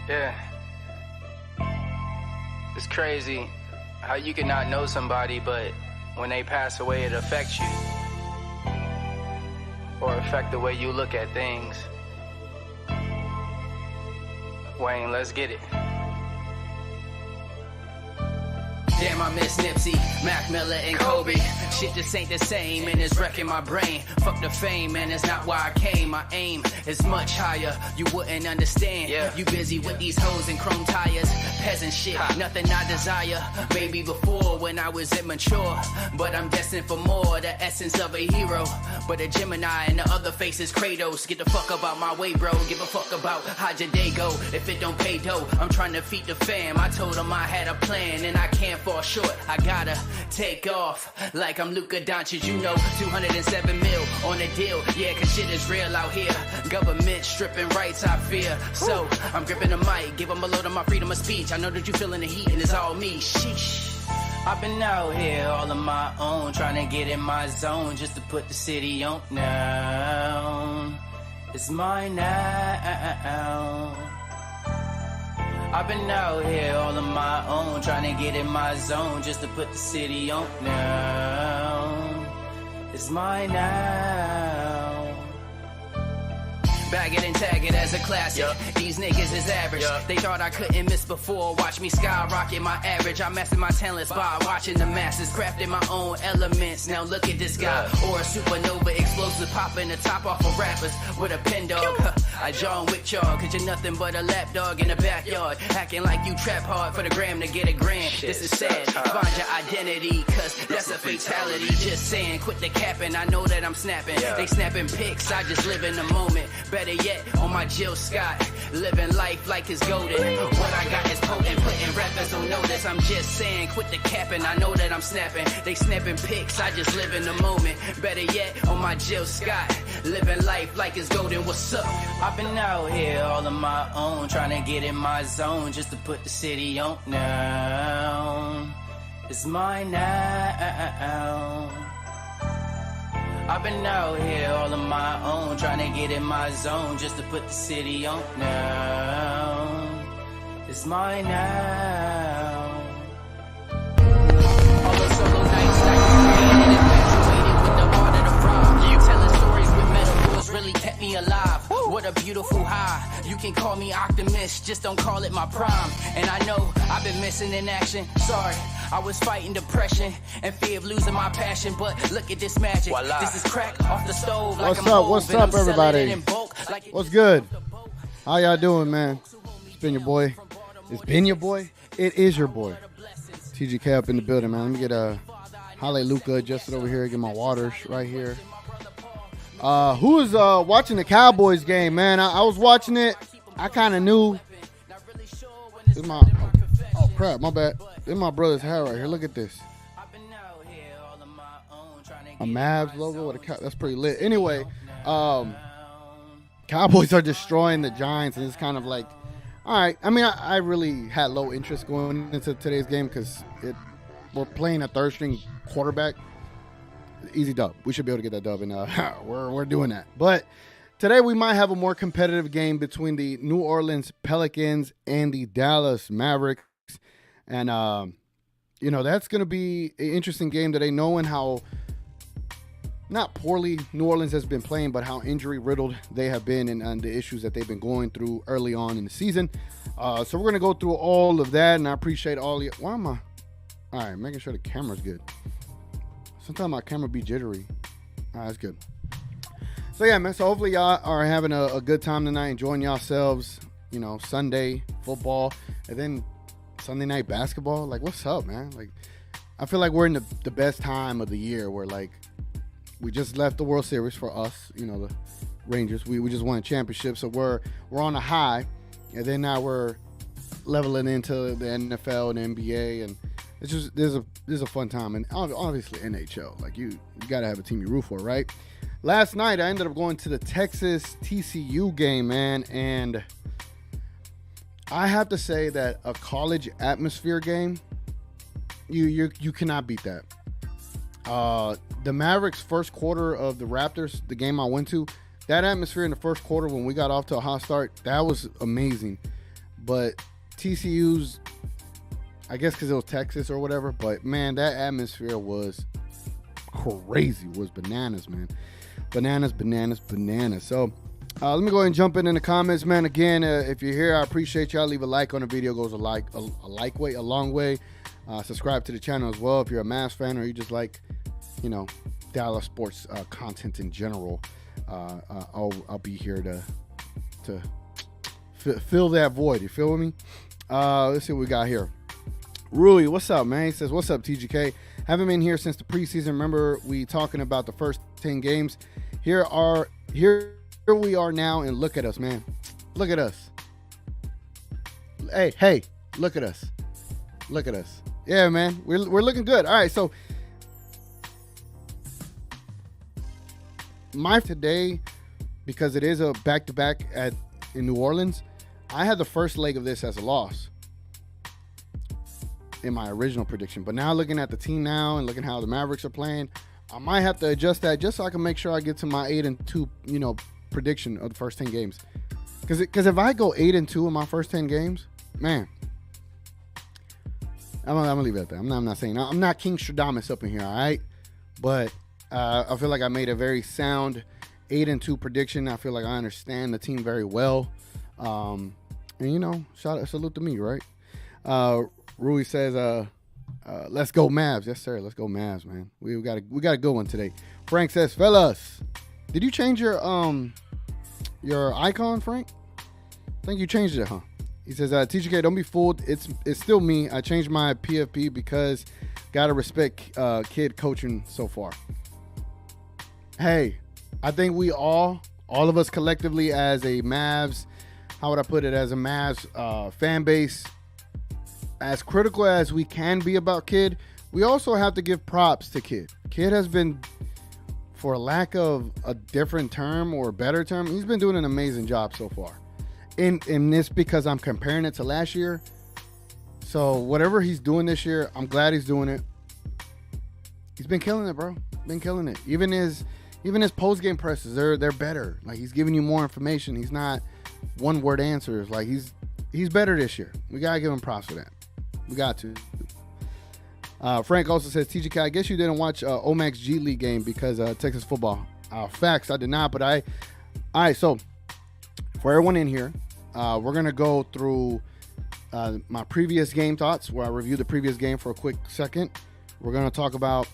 Yeah. It's crazy how you can not know somebody, but when they pass away, it affects you. Or affect the way you look at things. Wayne, let's get it. Damn, I miss Nipsey, Mac Miller, and Kobe. Shit just ain't the same, and it's wrecking my brain. Fuck the fame, man, it's not why I came. My aim is much higher, you wouldn't understand. Yeah. You busy with these hoes and chrome tires. Peasant shit, nothing I desire. Maybe before when I was immature, but I'm destined for more. The essence of a hero, but a Gemini and the other face is Kratos. Get the fuck about my way, bro. Give a fuck about how your day go. If it don't pay dough, I'm trying to feed the fam. I told them I had a plan, and I can't fall short. I gotta take off like I'm Luka Doncic, you know. 207 mil on the deal, yeah, cause shit is real out here. Government stripping rights, I fear. So I'm gripping the mic, give them a load of my freedom of speech. I know that you feeling the heat and it's all me. Sheesh. I've been out here all on my own, trying to get in my zone just to put the city on now. It's mine now. I've been out here all on my own, trying to get in my zone just to put the city on now. It's mine now. Bag it and tag it as a classic. These niggas is average. They thought I couldn't miss before. Watch me skyrocket my average. I mastered my talents by watching the masses, crafting my own elements. Now look at this guy, or a supernova explosive, popping the top off of rappers with a pen dog. I John Wick y'all, cause you're nothing but a lap dog in the backyard, acting like you trap hard for the gram to get a grand. This is sad. Find your identity, cause that's a fatality. Just saying, quit the capping. I know that I'm snapping. They snapping pics. I just live in the moment. Better yet, on my Jill Scott, living life like it's golden. What I got is potent, putting rappers on notice. I'm just saying, quit the capping. I know that I'm snapping. They snapping pics. I just live in the moment. Better yet, on my Jill Scott, living life like it's golden. What's up? I've been out here all on my own, trying to get in my zone just to put the city on now. It's mine now. I've been out here all on my own, trying to get in my zone just to put the city on now. It's mine now. All the solo nights that you created, infatuated with the art of the rhyme. You telling stories with metaphors really kept me alive. What a beautiful high. You can call me optimist, just don't call it my prime. And I know I've been missing in action. Sorry, I was fighting depression and fear of losing my passion, but look at this magic. Voila. This is crack off the stove. Like What's up, everybody? What's good? How y'all doing, man? It's been your boy. It's been your boy. It is your boy. TGK up in the building, man. Let me get a Luka adjusted over here. Get my waters right here. Who is watching the Cowboys game, man? I was watching it. I kind of knew. Oh crap, my bad. This is my brother's hair right here. Look at this. A Mavs logo with a cow. That's pretty lit. Anyway, Cowboys are destroying the Giants, and it's kind of like, all right. I mean, I really had low interest going into today's game because we're playing a third-string quarterback. Easy dub. We should be able to get that dub, and we're doing that. But today we might have a more competitive game between the New Orleans Pelicans and the Dallas Mavericks. And, that's going to be an interesting game today, knowing how not poorly New Orleans has been playing, but how injury-riddled they have been and the issues that they've been going through early on in the season. So we're going to go through all of that, and I appreciate all you. Why am I? All right, making sure the camera's good. Sometimes my camera be jittery. All right, that's good. So, yeah, man, so hopefully y'all are having a good time tonight, enjoying yourselves, Sunday football, and then Sunday night basketball. Like, what's up, man? Like, I feel like we're in the best time of the year where, like, we just left the World Series for us, the Rangers. We just won a championship, so we're on a high, and then now we're leveling into the NFL and NBA, and it's just there's a fun time, and obviously NHL. Like, you got to have a team you root for, right? Last night, I ended up going to the Texas TCU game, man, and I have to say that a college atmosphere game, you cannot beat that. The Mavericks' first quarter of the Raptors, the game I went to, that atmosphere in the first quarter when we got off to a hot start, that was amazing. but TCU's, I guess because it was Texas or whatever, but man, that atmosphere was crazy. It was bananas, man. Bananas. So let me go ahead and jump in the comments, man. Again, if you're here, I appreciate y'all. Leave a like on the video. Goes a long way. Subscribe to the channel as well if you're a Mavs fan or you just like, Dallas sports content in general. I'll be here to fill that void. You feel me? Let's see what we got here. Rui, what's up, man? He says, what's up, TGK? Haven't been here since the preseason. Remember we talking about the first 10 games. Here we are now, and look at us, man. Look at us. Hey, look at us. Look at us. Yeah, man, we're looking good. All right, so today, because it is a back-to-back in New Orleans, I had the first leg of this as a loss in my original prediction. But now looking at the team now and looking how the Mavericks are playing, I might have to adjust that just so I can make sure I get to my 8-2, prediction of the first 10 games. Because if I go 8-2 in my first 10 games, man, I'm gonna leave it at that. I'm not saying I'm not King Stradamus up in here, all right? But I feel like I made a very sound 8-2 prediction. I feel like I understand the team very well. And salute to me, right? Rui says, let's go Mavs. Yes, sir. Let's go Mavs, man. We got a good one today. Frank says, fellas, did you change your icon, Frank? I think you changed it, huh? He says, TGK, don't be fooled. It's still me. I changed my PFP because gotta respect kid coaching so far. Hey, I think we all of us collectively as a Mavs, how would I put it, as a Mavs fan base, as critical as we can be about Kid, we also have to give props to Kid. Kid has been, for lack of a different term or a better term, he's been doing an amazing job so far. And this because I'm comparing it to last year. So whatever he's doing this year, I'm glad he's doing it. He's been killing it, bro. Been killing it. Even his post-game presses, they're better. Like, he's giving you more information. He's not one-word answers. Like, he's better this year. We gotta give him props for that. We got to. Frank also says, TGK, I guess you didn't watch Omax G League game because Texas football. Facts, I did not, but all right, so for everyone in here, we're going to go through my previous game thoughts, where I reviewed the previous game for a quick second. We're going to talk about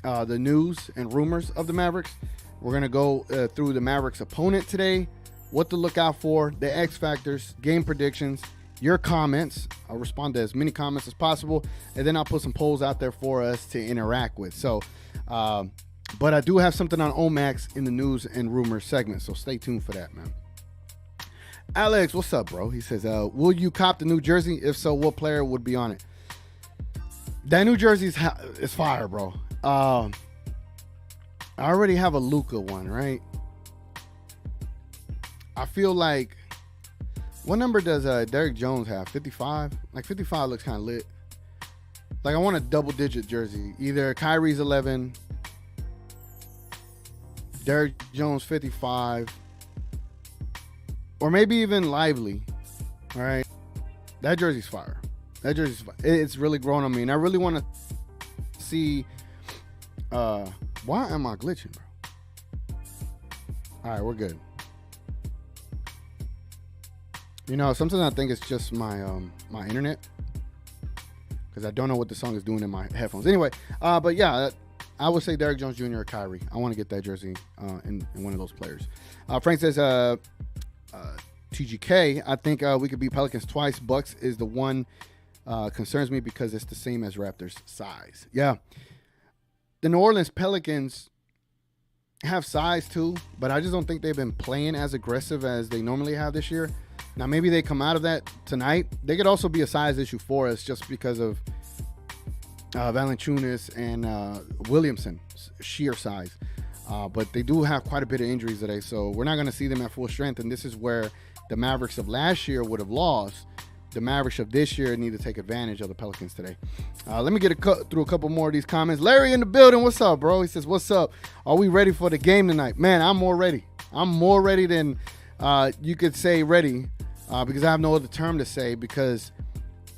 the news and rumors of the Mavericks. We're going to go through the Mavericks opponent today, what to look out for, the X factors, game predictions, your comments. I'll respond to as many comments as possible, and then I'll put some polls out there for us to interact with. So, but I do have something on Omax in the news and rumors segment, so stay tuned for that, man. Alex, what's up, bro? He says, will you cop the new jersey? If so, what player would be on it? That new jersey is fire, bro. I already have a Luka one, right? I feel like, what number does Derrick Jones have? 55? Like, 55 looks kind of lit. Like, I want a double-digit jersey. Either Kyrie's 11, Derrick Jones 55, or maybe even Lively. All right? That jersey's fire. That jersey's fire. It's really grown on me, and I really want to see... why am I glitching, bro? All right, we're good. Sometimes I think it's just my my internet, because I don't know what the song is doing in my headphones. Anyway, but yeah, I would say Derrick Jones Jr. or Kyrie. I want to get that jersey in one of those players. Frank says, TGK, I think we could beat Pelicans twice. Bucks is the one concerns me because it's the same as Raptors size. Yeah. The New Orleans Pelicans have size too, but I just don't think they've been playing as aggressive as they normally have this year. Now, maybe they come out of that tonight. They could also be a size issue for us just because of Valanciunas and Williamson's sheer size. But they do have quite a bit of injuries today, so we're not going to see them at full strength, and this is where the Mavericks of last year would have lost. The Mavericks of this year need to take advantage of the Pelicans today. Let me get through a couple more of these comments. Larry in the building. What's up, bro? He says, what's up? Are we ready for the game tonight? Man, I'm more ready. I'm more ready than you could say ready. because I have no other term to say, because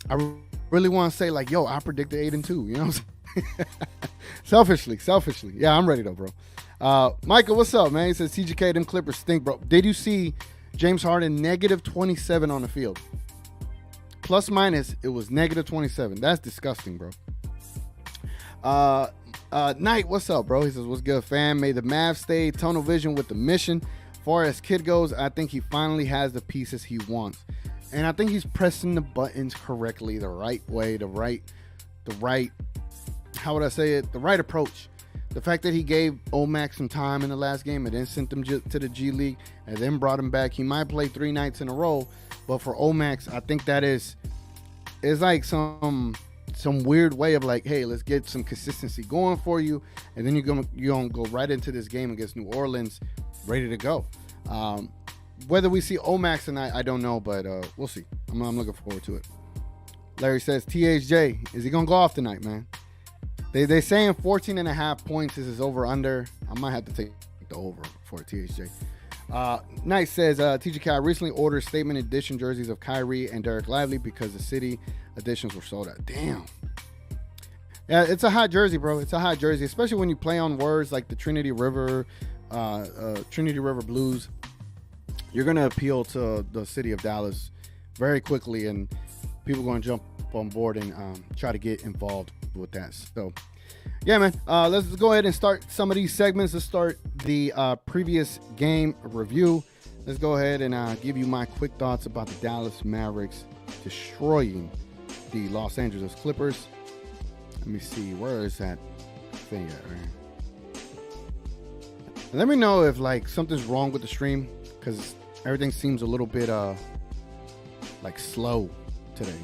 I really want to say like, yo, I predicted 8-2. You know what I'm saying? Selfishly. Yeah, I'm ready though, bro. Michael, what's up, man? He says, TGK, them Clippers stink, bro. Did you see James Harden negative 27 on the field? Plus minus, it was negative 27. That's disgusting, bro. Knight, what's up, bro? He says, what's good, fam? May the Mavs stay tunnel vision with the mission. Far as Kid goes, I think he finally has the pieces he wants. And I think he's pressing the buttons correctly, the right way, the right, how would I say it? The right approach. The fact that he gave Omax some time in the last game and then sent him to the G League and then brought him back. He might play 3 nights in a row, but for Omax, I think that is like some weird way of like, hey, let's get some consistency going for you, and then you're gonna go right into this game against New Orleans, ready to go. Whether we see Omax tonight, I don't know, but we'll see. I'm looking forward to it. Larry says, THJ, is he gonna go off tonight, man? They saying 14.5 points is his over under. I might have to take the over for THJ. Knight says, TGK, I recently ordered statement edition jerseys of Kyrie and Derek Lively because the city editions were sold out. Damn. Yeah, it's a hot jersey, bro. It's a hot jersey, especially when you play on words like the Trinity River Blues. You're going to appeal to the city of Dallas very quickly, and people are going to jump on board and try to get involved with that. So, yeah, man, let's go ahead and start some of these segments. Let's start the previous game review. Let's go ahead and give you my quick thoughts about the Dallas Mavericks destroying the Los Angeles Clippers. Let me see, where is that thing at, right? Let me know if like something's wrong with the stream, because everything seems a little bit like slow today.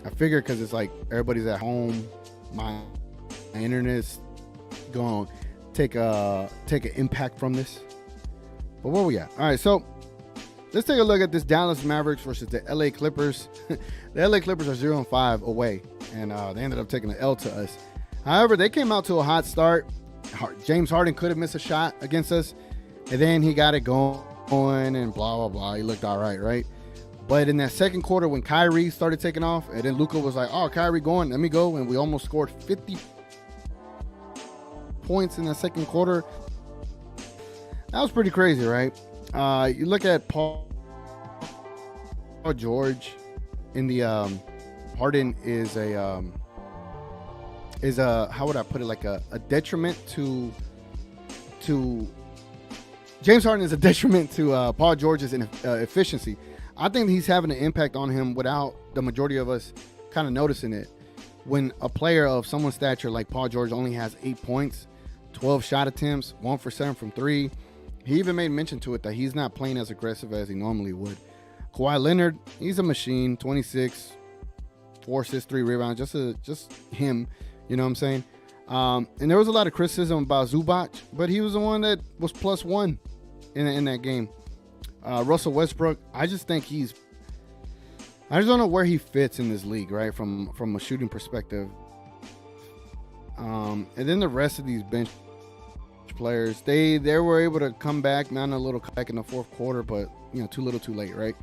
I figure because it's like everybody's at home, my internet's gonna take an impact from this. But where we at? All right, so let's take a look at this Dallas Mavericks versus the LA Clippers. The LA Clippers are 0-5 away, and they ended up taking an L to us. However, they came out to a hot start. James Harden could have missed a shot against us, and then he got it going and blah, blah, blah. He looked all right, right? But in that second quarter, when Kyrie started taking off, and then Luka was like, oh, Kyrie going, let me go. And we almost scored 50 points in the second quarter. That was pretty crazy, right? You look at Paul George in the Harden is a how would I put it, like a detriment to James Harden is a detriment to Paul George's efficiency. I think he's having an impact on him without the majority of us kind of noticing it. When a player of someone's stature like Paul George only has 8 points, 12 shot attempts, 1 for 7 from 3. He even made mention to it that he's not playing as aggressive as he normally would. Kawhi Leonard, he's a machine, 26, 4 assists, 3 rebounds, just him, you know what I'm saying? And there was a lot of criticism about Zubac, but he was the one that was +1 in that game. Russell Westbrook, I just think I just don't know where he fits in this league, right? From a shooting perspective. And then the rest of these bench players, they were able to come back, not a little back in the fourth quarter, but too little too late, right?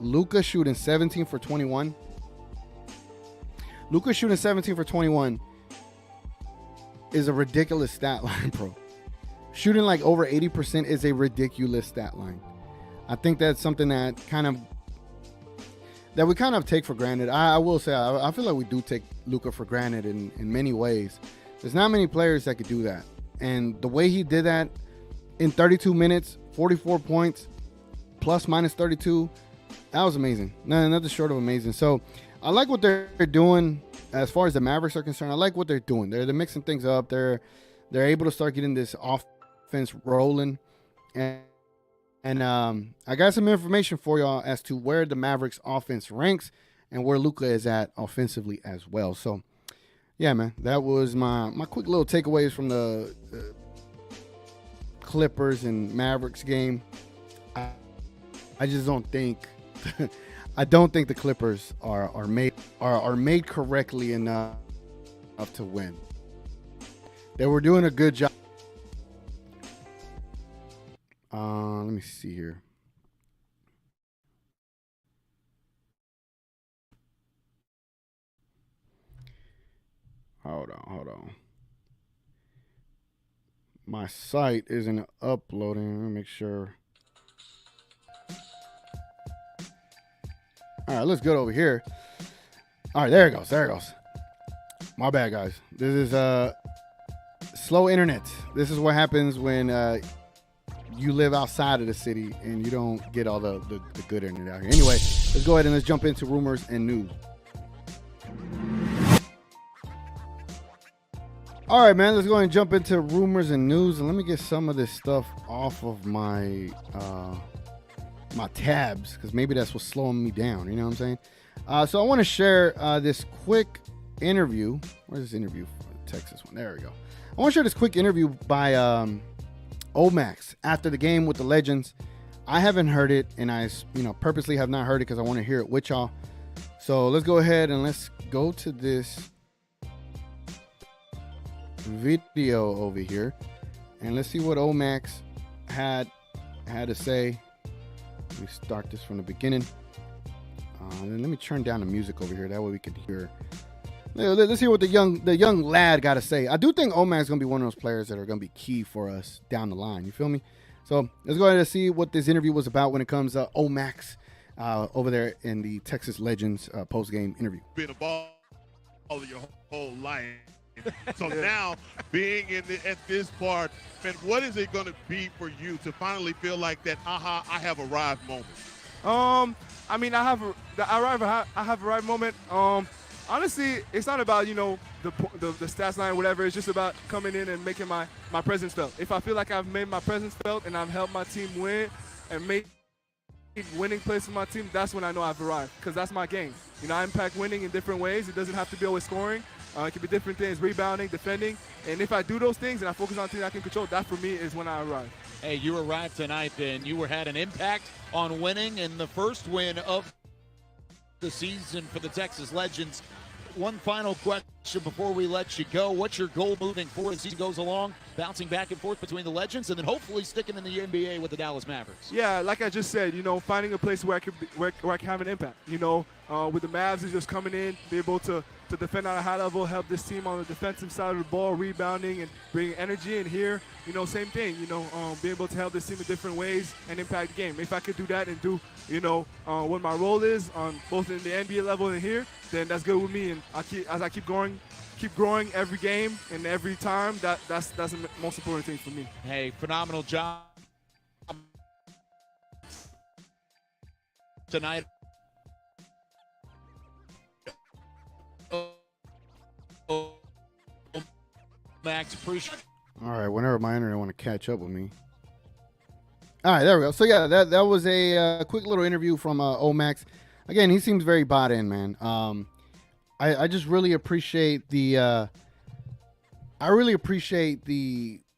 Luka shooting 17 for 21. Luka shooting 17 for 21 is a ridiculous stat line, bro. Shooting like over 80% is a ridiculous stat line. I think that's something that we kind of take for granted. I will say, I feel like we do take Luka for granted in many ways. There's not many players that could do that. And the way he did that in 32 minutes, 44 points, plus minus 32, that was amazing. Nothing short of amazing. So I like what they're doing as far as the Mavericks are concerned. I like what they're doing. They're mixing things up. They're able to start getting this offense rolling. And I got some information for y'all as to where the Mavericks offense ranks and where Luka is at offensively as well. So, yeah, man, that was my quick little takeaways from the Clippers and Mavericks game. I just don't think I don't think the Clippers are made correctly enough to win. They were doing a good job. Let me see here. Hold on. My site isn't uploading. Let me make sure. All right, let's go over here. All right, there it goes. My bad, guys. This is slow internet. This is what happens when you live outside of the city and you don't get all the good internet out here. Anyway, let's go ahead and let's jump into rumors and news. All right, man, let's go ahead and jump into rumors and news. And let me get some of this stuff off of my my tabs, because maybe that's what's slowing me down. You know what I'm saying? So I want to share this quick interview. Where's this interview? Texas one. There we go. I want to share this quick interview by Omax after the game with the Legends. I haven't heard it, and I purposely have not heard it because I want to hear it with y'all. So let's go ahead and let's go to this video over here, and let's see what Omax had to say. Let me start this from the beginning. And let me turn down the music over here. That way we can hear. Let's hear what the young lad got to say. I do think Omax is going to be one of those players that are going to be key for us down the line. You feel me? So let's go ahead and see what this interview was about when it comes to Omax over there in the Texas Legends post-game interview. Been a ball your whole life. So now being at this part, man, what is it going to be for you to finally feel like that, I have arrived moment? I mean, I have arrived moment. Honestly, it's not about, the stats line or whatever. It's just about coming in and making my presence felt. If I feel like I've made my presence felt and I've helped my team win and made winning plays for my team, that's when I know I've arrived, because that's my game. I impact winning in different ways. It doesn't have to be always scoring. It can be different things, rebounding, defending. And if I do those things and I focus on things I can control, that for me is when I arrive. Hey, you arrived tonight, and you had an impact on winning in the first win of the season for the Texas Legends. One final question before we let you go. What's your goal moving forward as the season goes along, bouncing back and forth between the Legends and then hopefully sticking in the NBA with the Dallas Mavericks? Yeah, like I just said, finding a place where I can have an impact. With the Mavs is just coming in, be able to defend at a high level, help this team on the defensive side of the ball, rebounding and bringing energy. And here, same thing, be able to help this team in different ways and impact the game. If I could do that and do, what my role is on both in the NBA level and here, then that's good with me. And as I keep growing every game and every time, that's the most important thing for me. Hey, phenomenal job tonight. Max, appreciate. All right, whenever my internet want to catch up with me. All right, there we go. So yeah, that was a quick little interview from Omax. Again, he seems very bought in, man. I just really appreciate the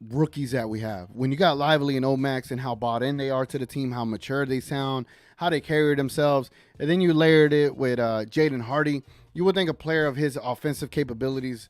rookies that we have. When you got Lively and Omax and how bought in they are to the team, how mature they sound, how they carry themselves, and then you layered it with Jaden Hardy. You would think a player of his offensive capabilities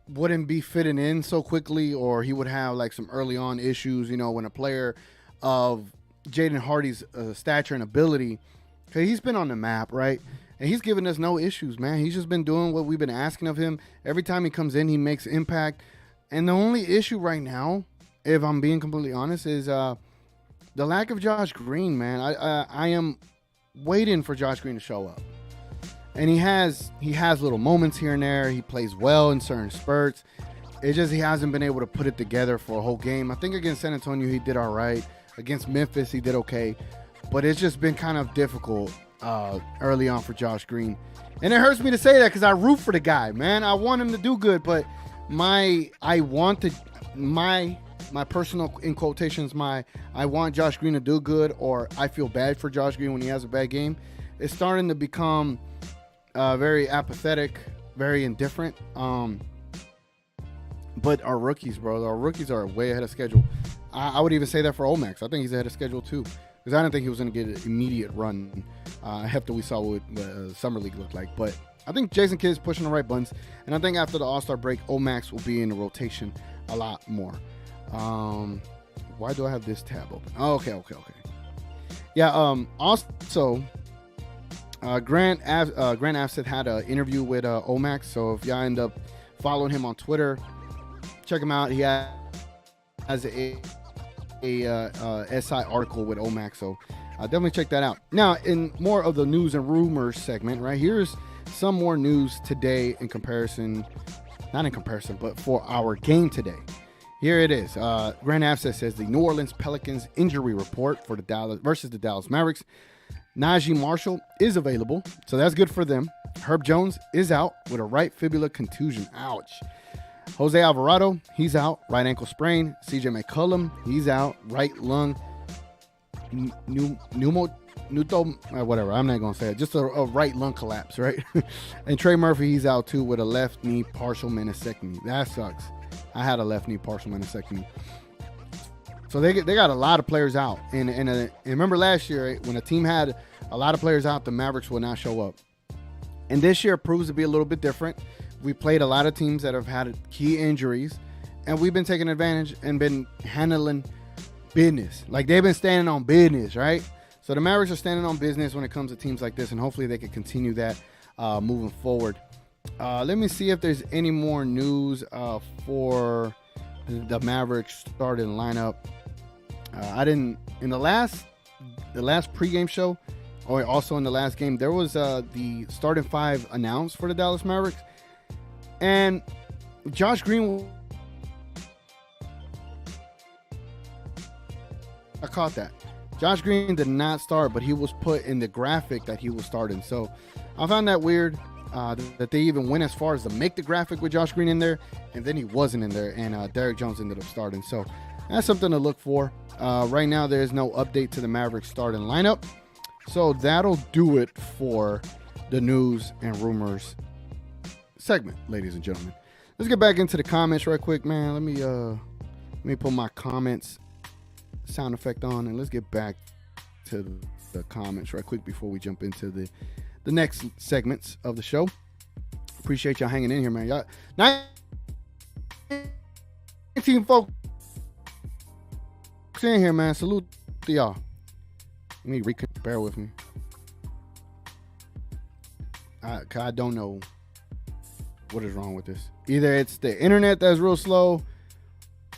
wouldn't be fitting in so quickly, or he would have like some early on issues, when a player of Jaden Hardy's stature and ability, because he's been on the map, right? And he's given us no issues, man. He's just been doing what we've been asking of him. Every time he comes in, he makes impact. And the only issue right now, if I'm being completely honest, is the lack of Josh Green, man. I am waiting for Josh Green to show up. And he has little moments here and there. He plays well in certain spurts. It's just he hasn't been able to put it together for a whole game. I think against San Antonio he did all right. Against Memphis he did okay. But it's just been kind of difficult early on for Josh Green. And it hurts me to say that because I root for the guy, man. I want him to do good, but my personal, in quotations, I want Josh Green to do good, or I feel bad for Josh Green when he has a bad game. It's starting to become very apathetic, very indifferent. But our rookies, bro, are way ahead of schedule. I would even say that for Omax. I think he's ahead of schedule too, because I didn't think he was going to get an immediate run after we saw what the Summer League looked like. But I think Jason Kidd's pushing the right buttons, and I think after the All-Star break, Omax will be in the rotation a lot more. Why do I have this tab open? Oh, okay. Yeah, also, Grant Afseth had an interview with Omax, so if y'all end up following him on Twitter, check him out. He has a SI article with Omax, so definitely check that out. Now, in more of the news and rumors segment, right, here's some more news today in comparison, not in comparison, but for our game today. Here it is. Grant Afseth says the New Orleans Pelicans injury report for the Dallas Mavericks. Najee Marshall is available, so that's good for them. Herb Jones is out with a right fibula contusion. Ouch. Jose Alvarado, he's out, right ankle sprain. CJ McCollum, he's out, right lung whatever. I'm not gonna say it. Just a right lung collapse, right? And Trey Murphy, he's out too with a left knee partial meniscectomy. That sucks. I had a left knee partial meniscectomy. So they got a lot of players out. And remember last year, when a team had a lot of players out, the Mavericks will not show up. And this year proves to be a little bit different. We played a lot of teams that have had key injuries, and we've been taking advantage and been handling business. Like, they've been standing on business, right? So the Mavericks are standing on business when it comes to teams like this, and hopefully they can continue that moving forward. Let me see if there's any more news for the Mavericks starting lineup. I didn't in the last pregame show, or also in the last game, there was the starting five announced for the Dallas Mavericks, and Josh Green. I caught that. Josh Green did not start, but he was put in the graphic that he was starting. So I found that weird that they even went as far as to make the graphic with Josh Green in there, and then he wasn't in there, and Derrick Jones ended up starting. So that's something to look for. Right now, there is no update to the Mavericks starting lineup. So that'll do it for the news and rumors segment, ladies and gentlemen. Let's get back into the comments right quick, man. Let me put my comments sound effect on, and let's get back to the comments right quick before we jump into the next segments of the show. Appreciate y'all hanging in here, man. Y'all 19 folks in here, man. Salute to y'all. Let me bear with me. I don't know what is wrong with this. Either it's the internet that's real slow,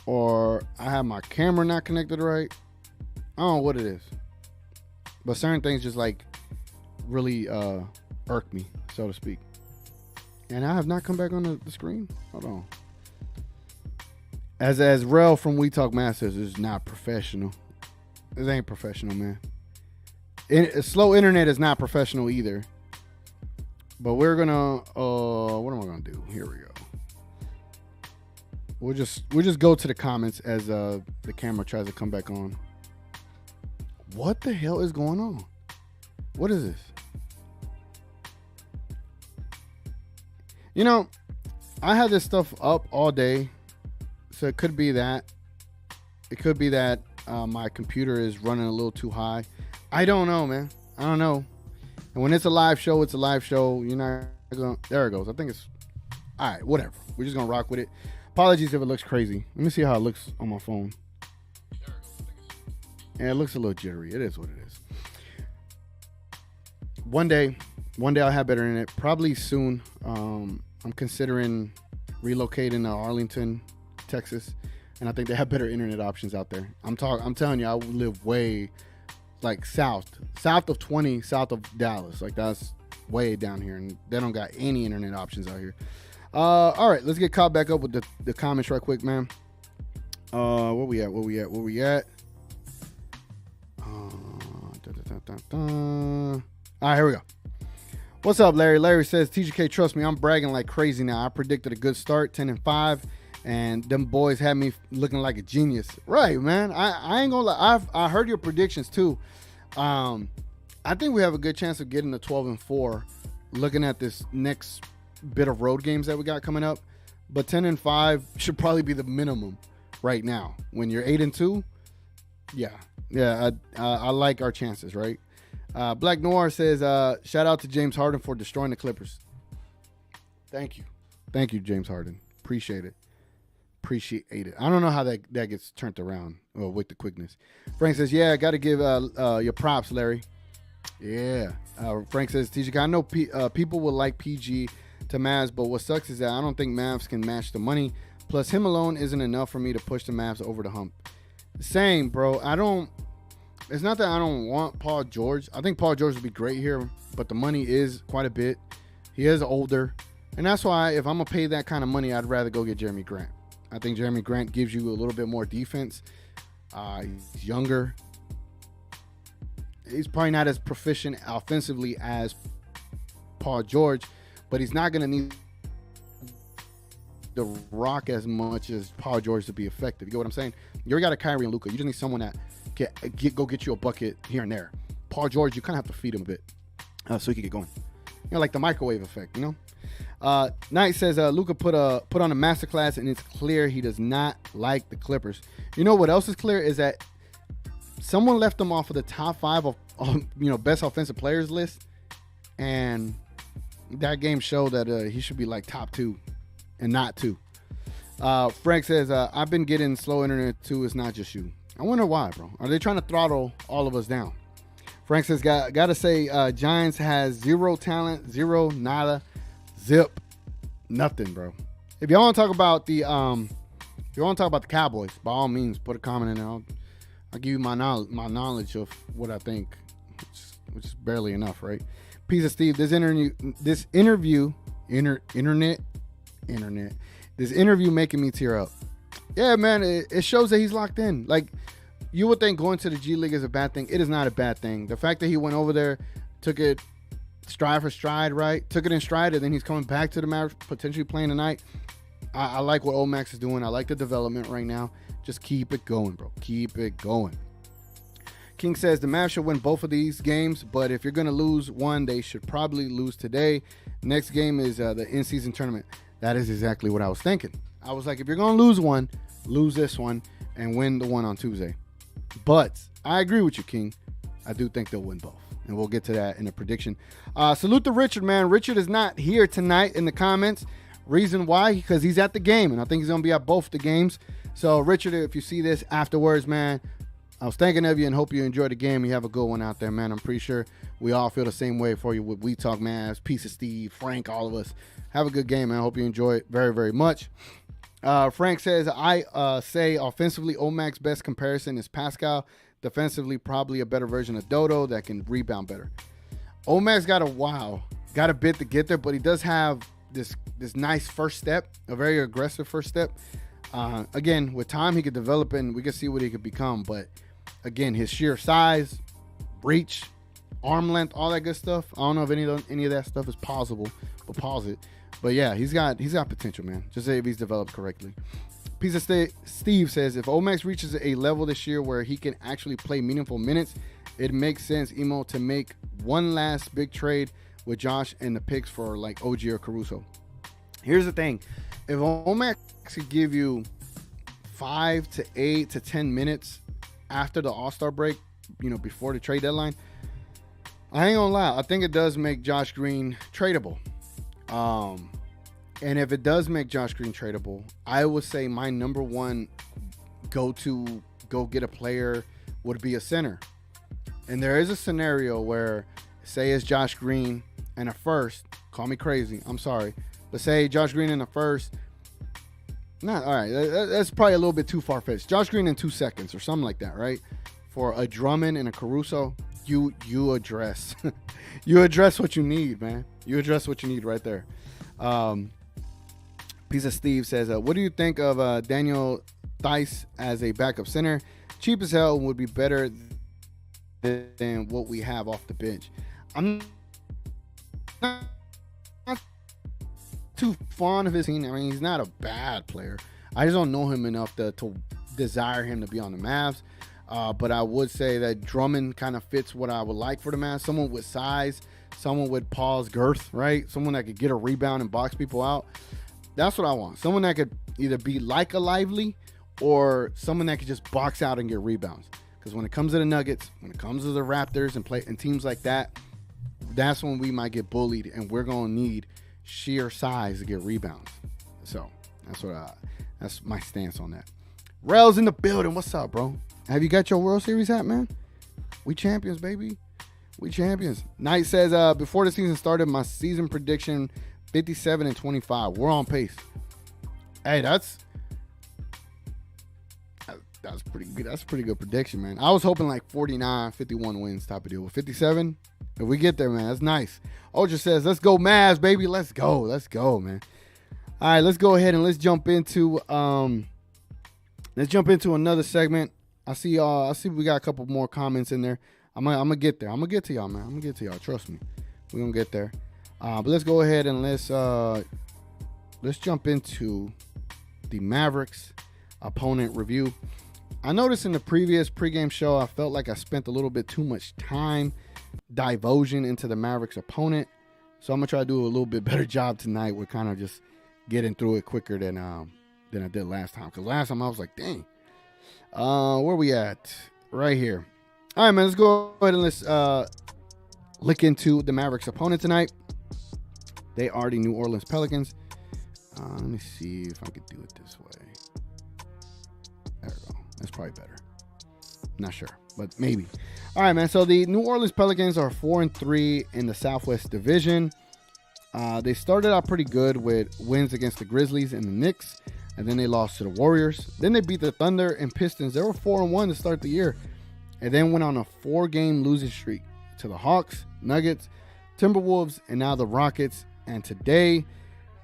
or I have my camera not connected right. I don't know what it is. But certain things just like really irk me, so to speak. And I have not come back on the screen. Hold on. As Rel from We Talk Masters is not professional. This ain't professional, man. Slow internet is not professional either. But we're gonna what am I gonna do? Here we go. We'll just go to the comments as the camera tries to come back on. What the hell is going on? What is this? You know, I had this stuff up all day, so it could be that. It could be that my computer is running a little too high. I don't know, man. I don't know. And when it's a live show, it's a live show. You're not going. There it goes. I think it's all right. Whatever. We're just gonna rock with it. Apologies if it looks crazy. Let me see how it looks on my phone. Yeah, it looks a little jittery. It is what it is. One day I'll have better internet. Probably soon. I'm considering relocating to Arlington, Texas, and I think they have better internet options out there. I'm telling you, I live way like south of 20, south of Dallas. Like, that's way down here, and they don't got any internet options out here. All right, let's get caught back up with the comments right quick, man. Where we at? All right, here we go. What's up, Larry? Larry says, TGK, trust me, I'm bragging like crazy now. I predicted a good start, 10-5, and them boys had me looking like a genius. Right, man. I ain't gonna lie. I heard your predictions too. I think we have a good chance of getting to 12-4 looking at this next bit of road games that we got coming up. But 10-5 should probably be the minimum right now. When you're 8-2, yeah, I like our chances, right? Black Noir says, shout out to James Harden for destroying the Clippers. Thank you, James Harden. Appreciate it. I don't know how that gets turned around with the quickness. Frank says, yeah, I got to give your props, Larry. Yeah. Frank says, TJ, I know people will like PG to Mavs, but what sucks is that I don't think Mavs can match the money. Plus, him alone isn't enough for me to push the Mavs over the hump. Same, bro. It's not that I don't want Paul George. I think Paul George would be great here, but the money is quite a bit. He is older. And that's why if I'm going to pay that kind of money, I'd rather go get Jeremy Grant. I think Jeremy Grant gives you a little bit more defense. He's younger. He's probably not as proficient offensively as Paul George, but he's not going to need the rock as much as Paul George to be effective. You get what I'm saying? You already got a Kyrie and Luka. You just need someone that can go get you a bucket here and there. Paul George, you kind of have to feed him a bit so he can get going. You know, like the microwave effect, you know? Knight says Luka put on a masterclass, and it's clear he does not like the Clippers. You know what else is clear is that someone left him off of the top 5 of best offensive players list, and that game showed that he should be like top 2 and not 2. Frank says I've been getting slow internet too. It's not just you. I wonder why, bro. Are they trying to throttle all of us down? Frank says gotta say Giants has zero talent, zero, nada, zip, nothing, bro. If y'all want to talk about the Cowboys, by all means, put a comment in there. I'll give you my knowledge of what I think, which is barely enough, right? Piece of Steve, this interview making me tear up. Yeah, man, it shows that he's locked in. Like, you would think going to the G League is a bad thing. It is not a bad thing. The fact that he went over there, took it stride for stride, right? Took it in stride, and then he's coming back to the Mavericks, potentially playing tonight. I like what Omax is doing. I like the development right now. Just keep it going, bro. Keep it going. King says the Mavs should win both of these games, but if you're going to lose one, they should probably lose today. Next game is the in-season tournament. That is exactly what I was thinking. I was like, if you're going to lose one, lose this one and win the one on Tuesday. But I agree with you, King. I do think they'll win both. And we'll get to that in a prediction. Salute to Richard, man. Richard is not here tonight in the comments. Reason why? Because he's at the game, and I think he's going to be at both the games. So, Richard, if you see this afterwards, man, I was thinking of you and hope you enjoy the game. You have a good one out there, man. I'm pretty sure we all feel the same way for you with We Talk Mavs, Piece of Steve, Frank, all of us. Have a good game, man. I hope you enjoy it very, very much. Frank says, I say offensively, Omac's best comparison is Pascal. Defensively, probably a better version of Dodo that can rebound better. Omac's got a bit to get there, but he does have this nice first step, a very aggressive first step. Again, with time, he could develop and we could see what he could become. But again, his sheer size, reach, arm length, all that good stuff. I don't know if any of that stuff is possible, but pause it. But yeah, he's got potential, man. Just say if he's developed correctly. Piece of Steve says, if Omax reaches a level this year where he can actually play meaningful minutes, it makes sense, Emo, to make one last big trade with Josh and the picks for like OG or Caruso. Here's the thing. If Omax could give you 5 to 8 to 10 minutes after the All-Star break, before the trade deadline, I ain't gonna lie. I think it does make Josh Green tradable. And if it does make Josh Green tradable, I would say my number one go get a player would be a center. And there is a scenario where, say it's Josh Green and a first. Call me crazy. I'm sorry. But say Josh Green in the first. All right. That's probably a little bit too far-fetched. Josh Green in 2 seconds or something like that, right? For a Drummond and a Caruso, you address. You address what you need, man. You address what you need right there. Piece of Steve says, what do you think of Daniel Theis as a backup center? Cheap as hell, would be better than what we have off the bench. I'm not too fond of his team. I mean, he's not a bad player. I just don't know him enough to desire him to be on the Mavs. But I would say that Drummond kind of fits what I would like for the Mavs. Someone with size, someone with Paul's girth, right? Someone that could get a rebound and box people out. That's what I want. Someone that could either be like a Lively or someone that could just box out and get rebounds. Because when it comes to the Nuggets, when it comes to the Raptors and teams like that, that's when we might get bullied and we're going to need sheer size to get rebounds. So that's my stance on that. Rel's in the building. What's up, bro? Have you got your World Series hat, man? We champions, baby. We champions. Knight says, before the season started, my season prediction 57-25. We're on pace. Hey, that's pretty good. That's a pretty good prediction, man. I was hoping like 49, 51 wins type of deal. With 57, if we get there, man, that's nice. Ultra says, let's go Mavs, baby. Let's go. Let's go, man. All right, let's go ahead and let's jump into another segment. I see we got a couple more comments in there. I'm gonna get there. I'm gonna get to y'all, man. I'm gonna get to y'all. Trust me. We're gonna get there. But let's go ahead and let's jump into the Mavericks opponent review. I noticed in the previous pregame show, I felt like I spent a little bit too much time divulging into the Mavericks opponent. So I'm gonna try to do a little bit better job tonight with kind of just getting through it quicker than I did last time. Because last time I was like, dang. Where we at? Right here. All right, man. Let's go ahead and let's look into the Mavericks opponent tonight. They are the New Orleans Pelicans. Let me see if I could do it this way. There we go. That's probably better. Not sure, but maybe. All right, man. So the New Orleans Pelicans are 4-3 in the Southwest Division. They started out pretty good with wins against the Grizzlies and the Knicks, and then they lost to the Warriors. Then they beat the Thunder and Pistons. They were 4-1 to start the year, and then went on a 4-game losing streak to the Hawks, Nuggets, Timberwolves, and now the Rockets. And today,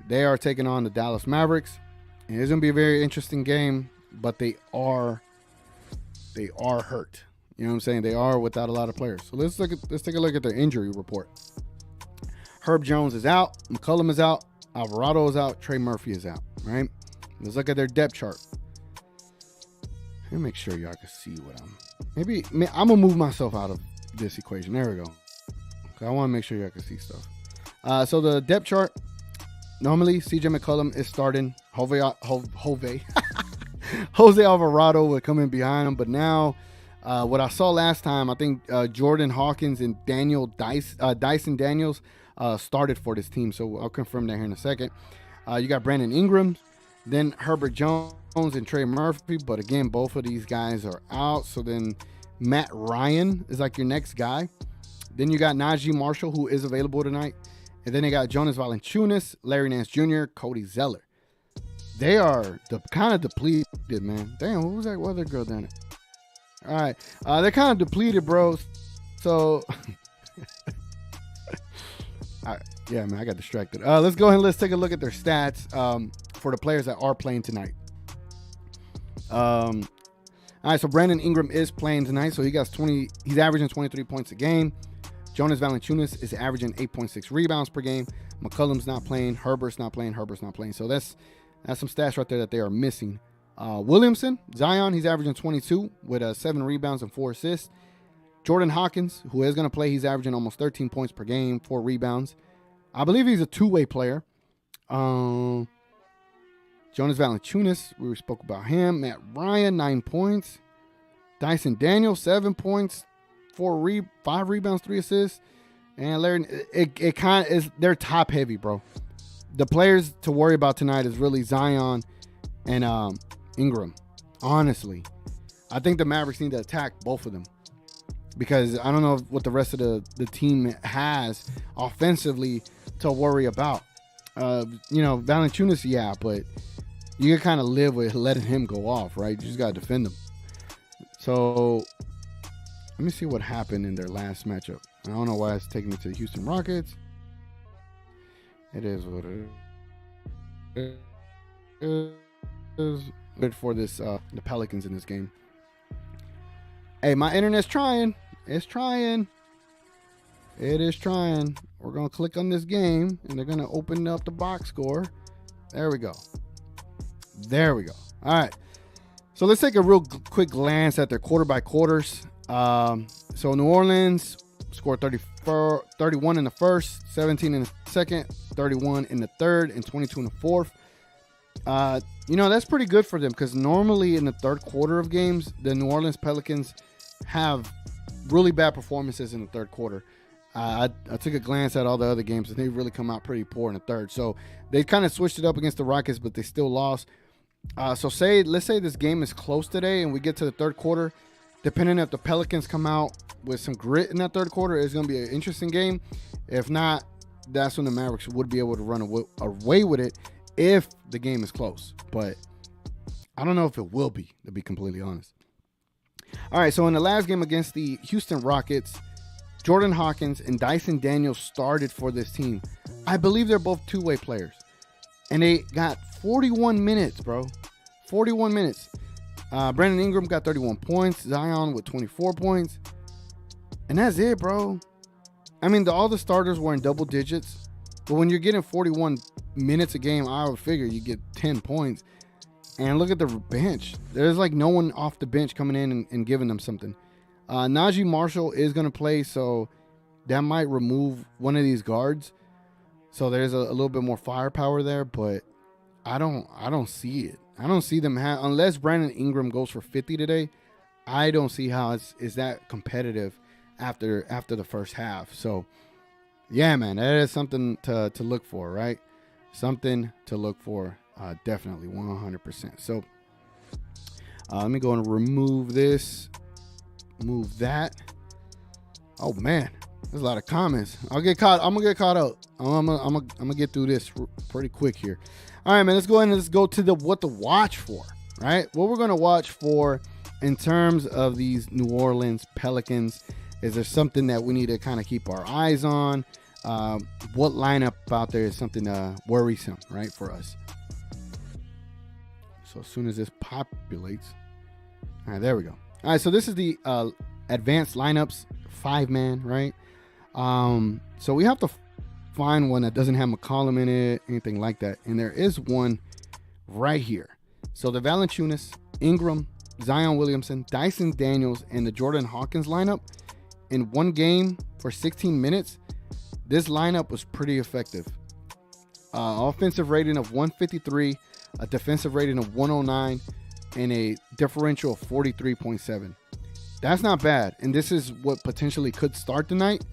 they are taking on the Dallas Mavericks. And it's going to be a very interesting game, but they are hurt. You know what I'm saying? They are without a lot of players. So let's take a look at their injury report. Herb Jones is out. McCollum is out. Alvarado is out. Trey Murphy is out. Right? Let's look at their depth chart. Let me make sure y'all can see what I'm gonna move myself out of this equation. There we go. I want to make sure y'all can see stuff. So the depth chart. Normally, CJ McCollum is starting. Jose Alvarado would come in behind him, but now, what I saw last time, I think Jordan Hawkins and Dyson Daniels started for this team. So I'll confirm that here in a second. You got Brandon Ingram, then Herbert Jones and Trey Murphy, but again, both of these guys are out. So then Matt Ryan is like your next guy. Then you got Najee Marshall, who is available tonight. And then they got Jonas Valanciunas, Larry Nance Jr., Cody Zeller. They are kind of depleted, man. Damn, what was that other girl down there? All right. They're kind of depleted, bro. So, yeah, man, I got distracted. Let's go ahead and let's take a look at their stats for the players that are playing tonight. All right, so Brandon Ingram is playing tonight. So he's averaging 23 points a game. Jonas Valanciunas is averaging 8.6 rebounds per game. McCollum's not playing. Herbert's not playing. So that's some stats right there that they are missing. Williamson, Zion, he's averaging 22 with 7 rebounds and 4 assists. Jordan Hawkins, who is going to play, he's averaging almost 13 points per game, 4 rebounds. I believe he's a two-way player. Jonas Valanciunas, we spoke about him. Matt Ryan, 9 points. Dyson Daniels, 7 points. 5 rebounds, 3 assists, and Larry. It kind of is. They're top heavy, bro. The players to worry about tonight is really Zion and Ingram. Honestly, I think the Mavericks need to attack both of them because I don't know what the rest of the team has offensively to worry about. Valanciunas, yeah, but you can kind of live with letting him go off, right? You just gotta defend him. So. Let me see what happened in their last matchup. I don't know why it's taking me to the Houston Rockets. It is what it is. Good for this the Pelicans in this game. Hey, my internet's trying. It's trying. It is trying. We're gonna click on this game and they're gonna open up the box score. There we go. All right. So let's take a real quick glance at their quarter by quarters. So New Orleans scored 31 in the first, 17 in the second, 31 in the third, and 22 in the fourth. That's pretty good for them because normally in the third quarter of games, the New Orleans Pelicans have really bad performances in the third quarter. I took a glance at all the other games and they really come out pretty poor in the third. So they kind of switched it up against the Rockets, but they still lost. Let's say this game is close today and we get to the third quarter depending if the Pelicans come out with some grit in that third quarter, it's going to be an interesting game. If not, that's when the Mavericks would be able to run away with it if the game is close. But I don't know if it will be, to be completely honest. All right, so in the last game against the Houston Rockets, Jordan Hawkins and Dyson Daniels started for this team. I believe they're both two-way players. And they got 41 minutes, bro. 41 minutes. Brandon Ingram got 31 points. Zion with 24 points. And that's it, bro. I mean, all the starters were in double digits. But when you're getting 41 minutes a game, I would figure you get 10 points. And look at the bench. There's like no one off the bench coming in and giving them something. Najee Marshall is going to play, so that might remove one of these guards. So there's a little bit more firepower there, but I don't see it. I don't see them unless Brandon Ingram goes for 50 today. I don't see how it's that competitive after the first half. So yeah, man, that is something to look for, right? Something to look for, definitely 100%. So let me go and remove this, move that. Oh man, there's a lot of comments. I'm gonna get caught up. I'm gonna get through this pretty quick here. All right, man. Let's go ahead and let's go to what to watch for. Right, what we're gonna watch for in terms of these New Orleans Pelicans. Is there something that we need to kind of keep our eyes on? What lineup out there is something worrisome, right, for us? So as soon as this populates, all right, there we go. All right, so this is the advanced lineups, 5-man, right? So we have to find one that doesn't have McCollum in it, anything like that. And there is one right here. So the Valanciunas, Ingram, Zion Williamson, Dyson Daniels, and the Jordan Hawkins lineup in one game for 16 minutes. This lineup was pretty effective. Offensive rating of 153, a defensive rating of 109, and a differential of 43.7. That's not bad. And this is what potentially could start tonight.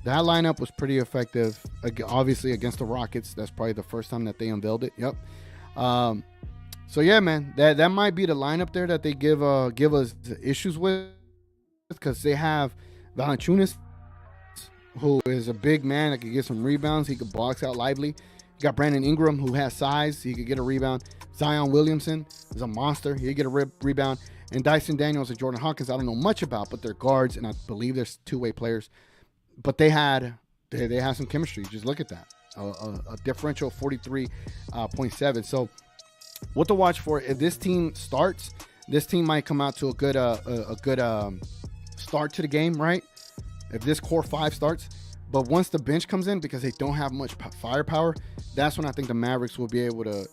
That lineup was pretty effective, obviously, against the Rockets. That's probably the first time that they unveiled it. Yep. So, yeah, man, that might be the lineup there that they give us issues with, because they have Valanciunas, who is a big man that can get some rebounds. He could box out lively. You got Brandon Ingram, who has size. He could get a rebound. Zion Williamson is a monster. He could get a rebound. And Dyson Daniels and Jordan Hawkins, I don't know much about, but they're guards, and I believe they're two-way players. But they had some chemistry. Just look at that. A differential 43.7. So what to watch for if this team starts. This team might come out to a good start to the game, right? If this core 5 starts. But once the bench comes in, because they don't have much firepower, that's when I think the Mavericks will be able to,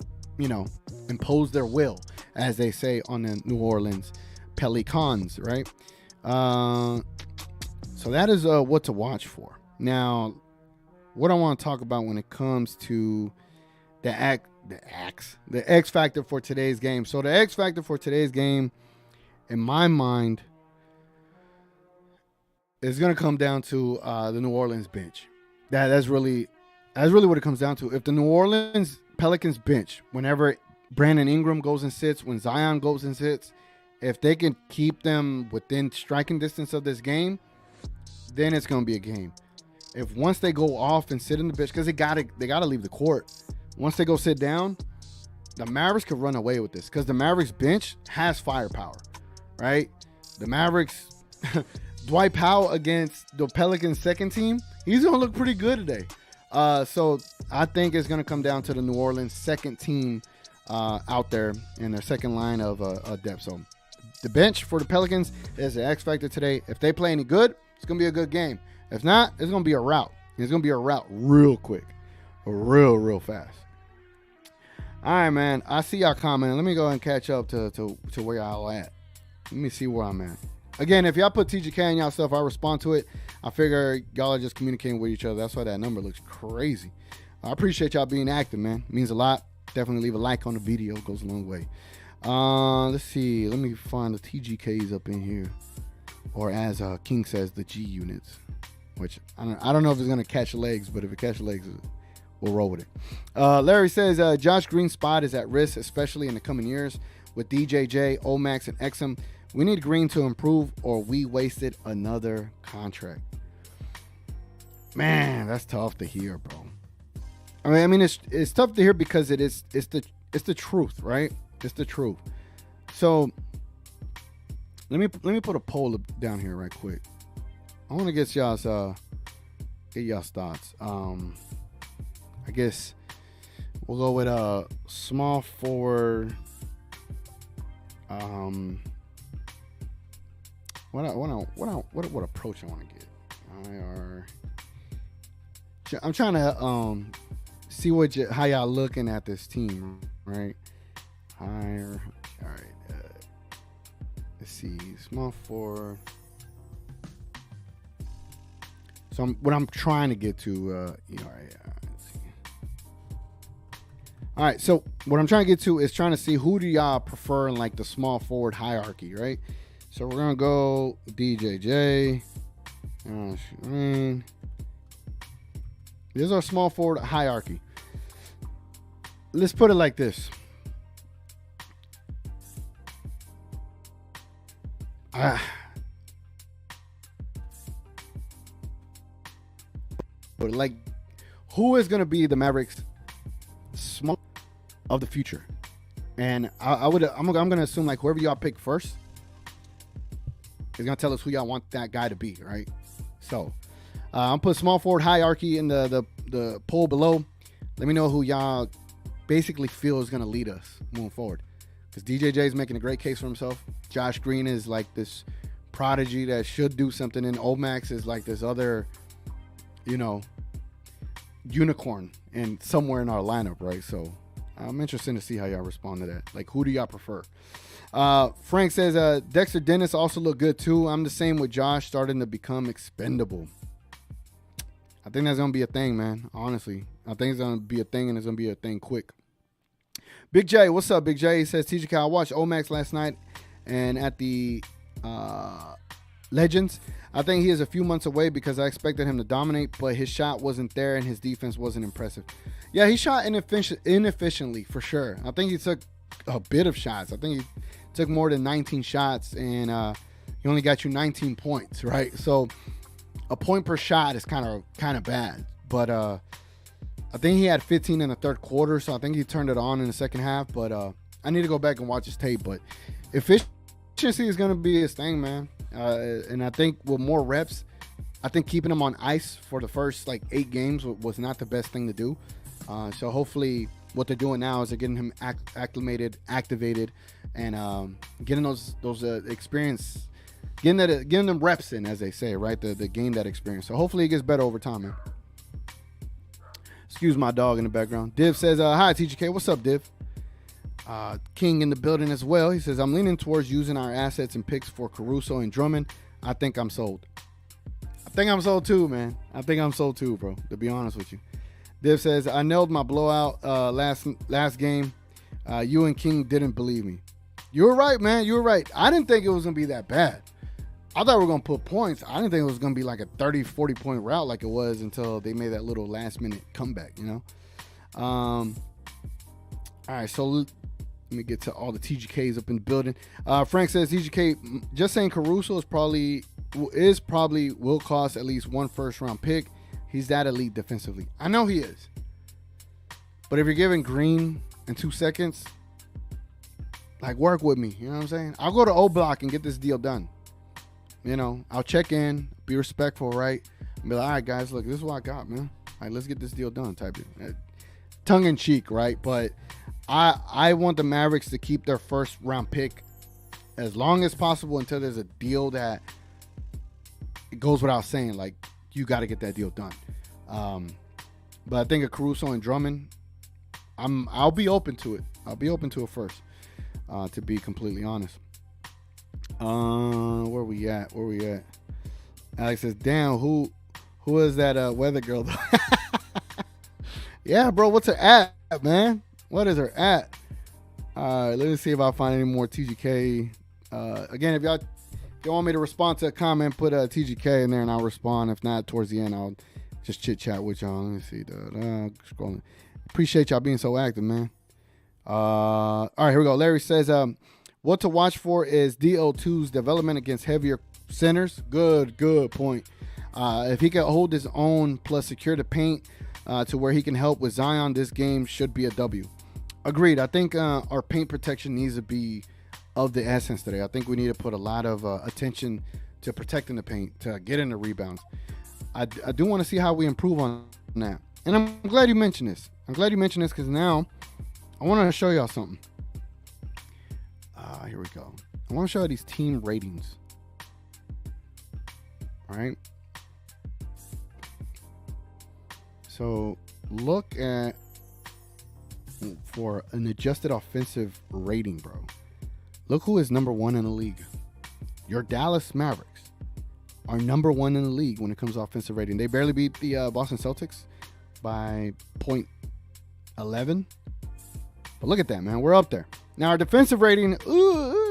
impose their will, as they say on the New Orleans Pelicans, right? So that is what to watch for. Now, what I want to talk about when it comes to the X factor for today's game. So the X factor for today's game, in my mind, is going to come down to the New Orleans bench. That's really what it comes down to. If the New Orleans Pelicans bench, whenever Brandon Ingram goes and sits, when Zion goes and sits, if they can keep them within striking distance of this game, then it's going to be a game. If once they go off and sit in the bench, because they gotta leave the court. Once they go sit down, the Mavericks could run away with this, because the Mavericks bench has firepower, right? The Mavericks, Dwight Powell against the Pelicans second team, he's going to look pretty good today. So I think it's going to come down to the New Orleans second team out there in their second line of depth. So the bench for the Pelicans is an X factor today. If they play any good, it's going to be a good game. If not, it's going to be a rout. It's going to be a rout real quick, real fast. All right, man. I see y'all commenting. Let me go ahead and catch up to where y'all at. Let me see where I'm at. Again, if y'all put TGK in y'all stuff, I respond to it. I figure y'all are just communicating with each other. That's why that number looks crazy. I appreciate y'all being active, man. It means a lot. Definitely leave a like on the video. It goes a long way. Let's see. Let me find the TGKs up in here. Or as King says, the G units. Which, I don't know if it's going to catch legs, but if it catches legs, we'll roll with it. Larry says, Josh Green's spot is at risk, especially in the coming years with DJJ, Omax, and Exum. We need Green to improve, or we wasted another contract. Man, that's tough to hear, bro. I mean, it's tough to hear because it's the truth, right? It's the truth. So let me put a poll down here right quick. I want to get y'all's thoughts. I guess we'll go with a small forward. What approach I want to get? I'm trying to see how y'all looking at this team, right? Higher. All right. Let's see. Small forward. So what I'm trying to get to, let's see. All right. So what I'm trying to get to is trying to see who do y'all prefer in like the small forward hierarchy, right? So we're gonna go DJJ. This is our small forward hierarchy. Let's put it like this. But like, who is going to be the Mavericks small of the future? And I'm going to assume like whoever y'all pick first is going to tell us who y'all want that guy to be, right? So I'm put small forward hierarchy in the poll below. Let me know who y'all basically feel is going to lead us moving forward. Because DJJ is making a great case for himself. Josh Green is like this prodigy that should do something. And Omax is like this other, unicorn and somewhere in our lineup, right? So I'm interested to see how y'all respond to that. Like, who do y'all prefer? Frank says, Dexter Dennis also looked good too. I'm the same with Josh, starting to become expendable. I think that's going to be a thing, man. Honestly, I think it's going to be a thing, and it's going to be a thing quick. Big J, what's up, Big J? He says, TGK, I watched Omax last night and at the Legends. I think he is a few months away because I expected him to dominate, but his shot wasn't there and his defense wasn't impressive. Yeah, he shot inefficiently for sure. I think he took a bit of shots. I think he took more than 19 shots, and he only got you 19 points, right? So a point per shot is kind of bad, but I think he had 15 in the third quarter, so I think he turned it on in the second half. But I need to go back and watch his tape. But efficiency is going to be his thing, man. And I think with more reps, I think keeping him on ice for the first 8 games was not the best thing to do. So hopefully what they're doing now is they're getting him acclimated, activated, and getting those experience, getting them reps in, as they say, right? The gain that experience. So hopefully it gets better over time, man. Excuse my dog in the background. Div says, hi, TGK. What's up, Div? King in the building as well. He says, I'm leaning towards using our assets and picks for Caruso and Drummond. I think I'm sold. I think I'm sold too, man. I think I'm sold too, bro, to be honest with you. Div says, I nailed my blowout last game. You and King didn't believe me. You were right, man. You were right. I didn't think it was going to be that bad. I thought we were going to put points. I didn't think it was going to be like a 30, 40-point route like it was until they made that little last-minute comeback, All right, so let me get to all the TGKs up in the building. Frank says, TGK, just saying Caruso probably will cost at least one first-round pick. He's that elite defensively. I know he is. But if you're giving Green in 2 seconds, work with me. You know what I'm saying? I'll go to O Block and get this deal done. I'll check in, be respectful, right? And be like, all right, guys, look, this is what I got, man. All right, let's get this deal done, type it. Tongue in cheek, right? But I want the Mavericks to keep their first round pick as long as possible until there's a deal that it goes without saying, you got to get that deal done. But I think of Caruso and Drummond, I'll be open to it. I'll be open to it first, to be completely honest. Where we at? Alex says, damn, who is that weather girl though? Yeah, bro, what's her at, man? What is her at? All right, let me see if I find any more TGK. Again, if y'all want me to respond to a comment, put a TGK in there and I'll respond. If not, towards the end, I'll just chit chat with y'all. Let me see. Scrolling. Appreciate y'all being so active, man. All right, here we go. Larry says, What to watch for is DO2's development against heavier centers. Good point. If he can hold his own plus secure the paint to where he can help with Zion, this game should be a W. Agreed. I think our paint protection needs to be of the essence today. I think we need to put a lot of attention to protecting the paint, to getting the rebounds. I do want to see how we improve on that. And I'm glad you mentioned this. Because now I want to show y'all something. Here we go. I want to show you these team ratings. All right. So look at for an adjusted offensive rating, bro. Look who is number 1 in the league. Your Dallas Mavericks are number 1 in the league when it comes to offensive rating. They barely beat the Boston Celtics by 0.11. But look at that, man. We're up there. Now, our defensive rating,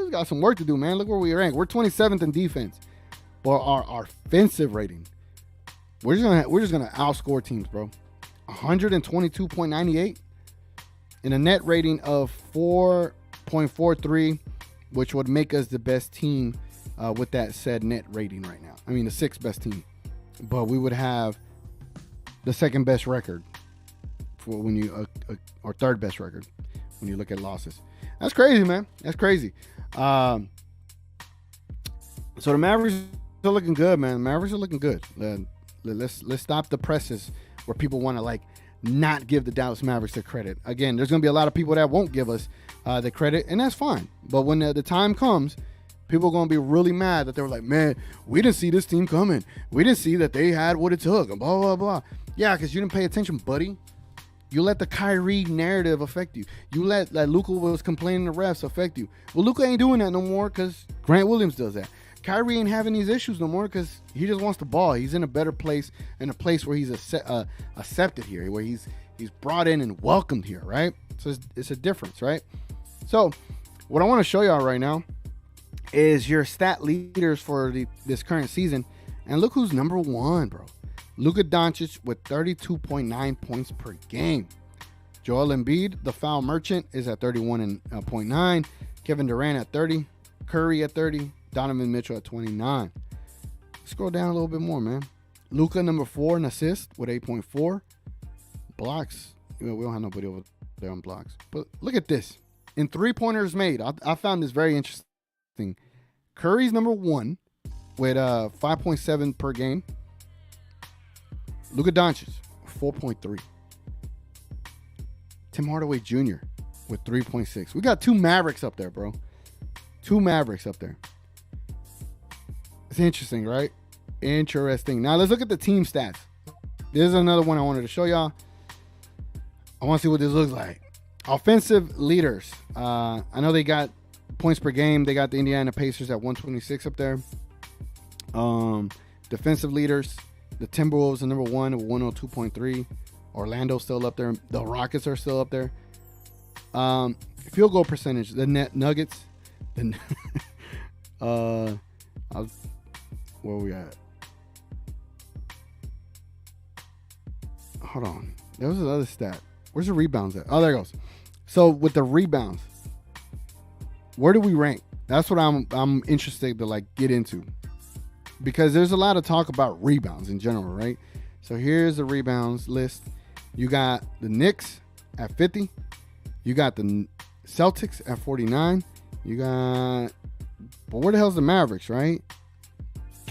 got some work to do, man. Look where we rank. We're 27th in defense. But our offensive rating, we're just gonna outscore teams, bro. 122.98 and a net rating of 4.43, which would make us the best team with that said net rating right now. I mean, the 6th best team. But we would have the 2nd best record for when you or 3rd best record when you look at losses. That's crazy, man. That's crazy. So the Mavericks are looking good, man. The Mavericks are looking good. Let's stop the presses where people want to like not give the Dallas Mavericks the credit. Again, there's going to be a lot of people that won't give us the credit, and that's fine. But when the time comes, people are going to be really mad that they were like, man, we didn't see this team coming. We didn't see that they had what it took, and blah, blah, blah. Yeah, because you didn't pay attention, buddy. You let the Kyrie narrative affect you. You let Luka was complaining to refs affect you. Well, Luka ain't doing that no more because Grant Williams does that. Kyrie ain't having these issues no more because he just wants the ball. He's in a better place, in a place where he's accepted here, where he's brought in and welcomed here, right? So it's a difference, right? So what I want to show y'all right now is your stat leaders for this current season. And look who's number 1, bro. Luka Doncic with 32.9 points per game. Joel Embiid, the foul merchant, is at 31.9. Kevin Durant at 30. Curry at 30. Donovan Mitchell at 29. Scroll down a little bit more, man. Luka, number 4 in assists with 8.4. Blocks. We don't have nobody over there on blocks. But look at this. In 3-pointers made, I found this very interesting. Curry's number 1 with 5.7 per game. Luka Doncic, 4.3. Tim Hardaway Jr. with 3.6. We got 2 Mavericks up there, bro. 2 Mavericks up there. It's interesting, right? Interesting. Now, let's look at the team stats. This is another one I wanted to show y'all. I want to see what this looks like. Offensive leaders. I know they got points per game. They got the Indiana Pacers at 126 up there. Defensive leaders. The Timberwolves are number 1 with 102.3. Orlando's still up there. The Rockets are still up there. Field goal percentage. The Nuggets. Where are we at? Hold on. There was another stat. Where's the rebounds at? Oh, there it goes. So with the rebounds, where do we rank? That's what I'm interested to like get into. Because there's a lot of talk about rebounds in general, right? So here's the rebounds list. You got the Knicks at 50. You got the Celtics at 49. You got... But where the hell's the Mavericks, right?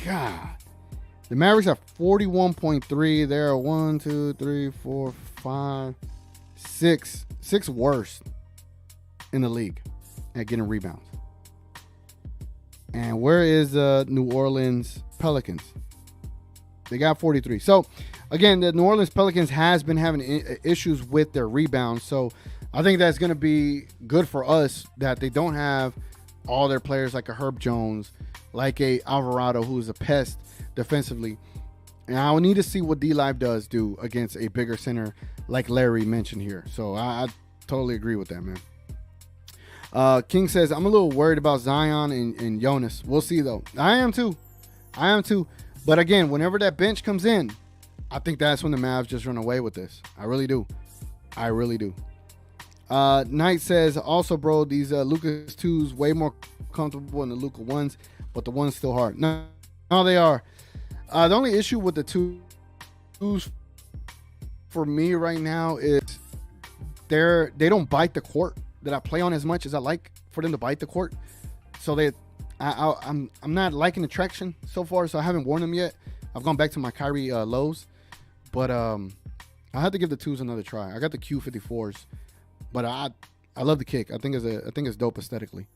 God. The Mavericks are 41.3. They're 1, 2, 3, 4, 5, 6. 6 worst in the league at getting rebounds. And where is the New Orleans Pelicans? They got 43. So, again, the New Orleans Pelicans has been having issues with their rebounds. So, I think that's going to be good for us that they don't have all their players like a Herb Jones, like a Alvarado, who is a pest defensively. And I will need to see what D-Live does do against a bigger center like Larry mentioned here. So, I totally agree with that, man. King says, I'm a little worried about Zion and Jonas. We'll see, though. I am too. But again, whenever that bench comes in, I think that's when the Mavs just run away with this. I really do. Knight says, also, bro, these Luka's 2s way more comfortable than the Luka 1s, but the 1s still hard. No, they are. The only issue with the 2s for me right now is they don't bite the court that I play on as much as I like for them to bite the court. So I'm not liking the traction so far, so I haven't worn them yet. I've gone back to my Kyrie lows, but I have to give the 2s another try. I got the Q54s, but I love the kick. I think it's dope aesthetically.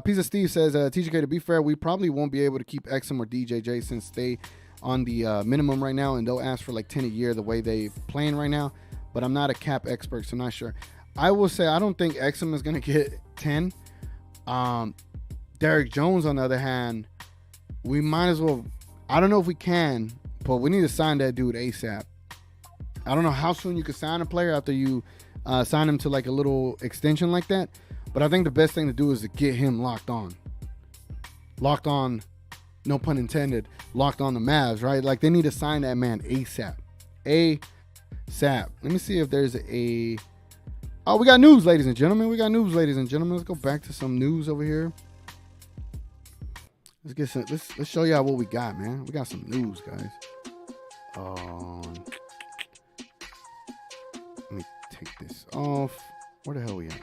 Pizza Steve says, TGK, to be fair, we probably won't be able to keep Exum or DJJ since they on the minimum right now, and they'll ask for like 10 a year the way they playing right now. But I'm not a cap expert, so I'm not sure. I will say I don't think Exum is going to get 10. Derek Jones, on the other hand, we might as well. I don't know if we can, but we need to sign that dude ASAP. I don't know how soon you can sign a player after you sign him to like a little extension like that. But I think the best thing to do is to get him locked on. Locked on, no pun intended, locked on the Mavs, right? Like they need to sign that man ASAP. ASAP. Let me see if there's a... Oh, we got news, ladies and gentlemen. Let's go back to some news over here. Let's get some. Let's show y'all what we got, man. We got some news, guys. Let me take this off. Where the hell we at?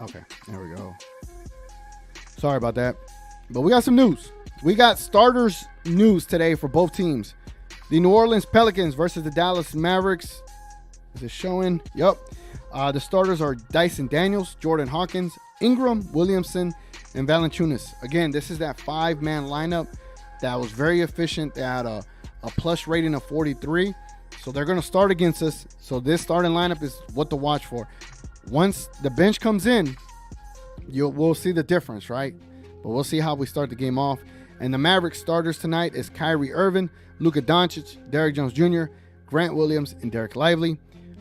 Okay, there we go. Sorry about that. But we got some news. We got starters news today for both teams. The New Orleans Pelicans versus the Dallas Mavericks. Is it showing? Yep. The starters are Dyson Daniels, Jordan Hawkins, Ingram, Williamson, and Valanciunas. Again, this is that 5-man lineup that was very efficient. They had a plus rating of 43. So they're going to start against us. So this starting lineup is what to watch for. Once the bench comes in, we'll see the difference, right? But we'll see how we start the game off. And the Mavericks starters tonight is Kyrie Irving, Luka Doncic, Derrick Jones Jr., Grant Williams, and Derek Lively.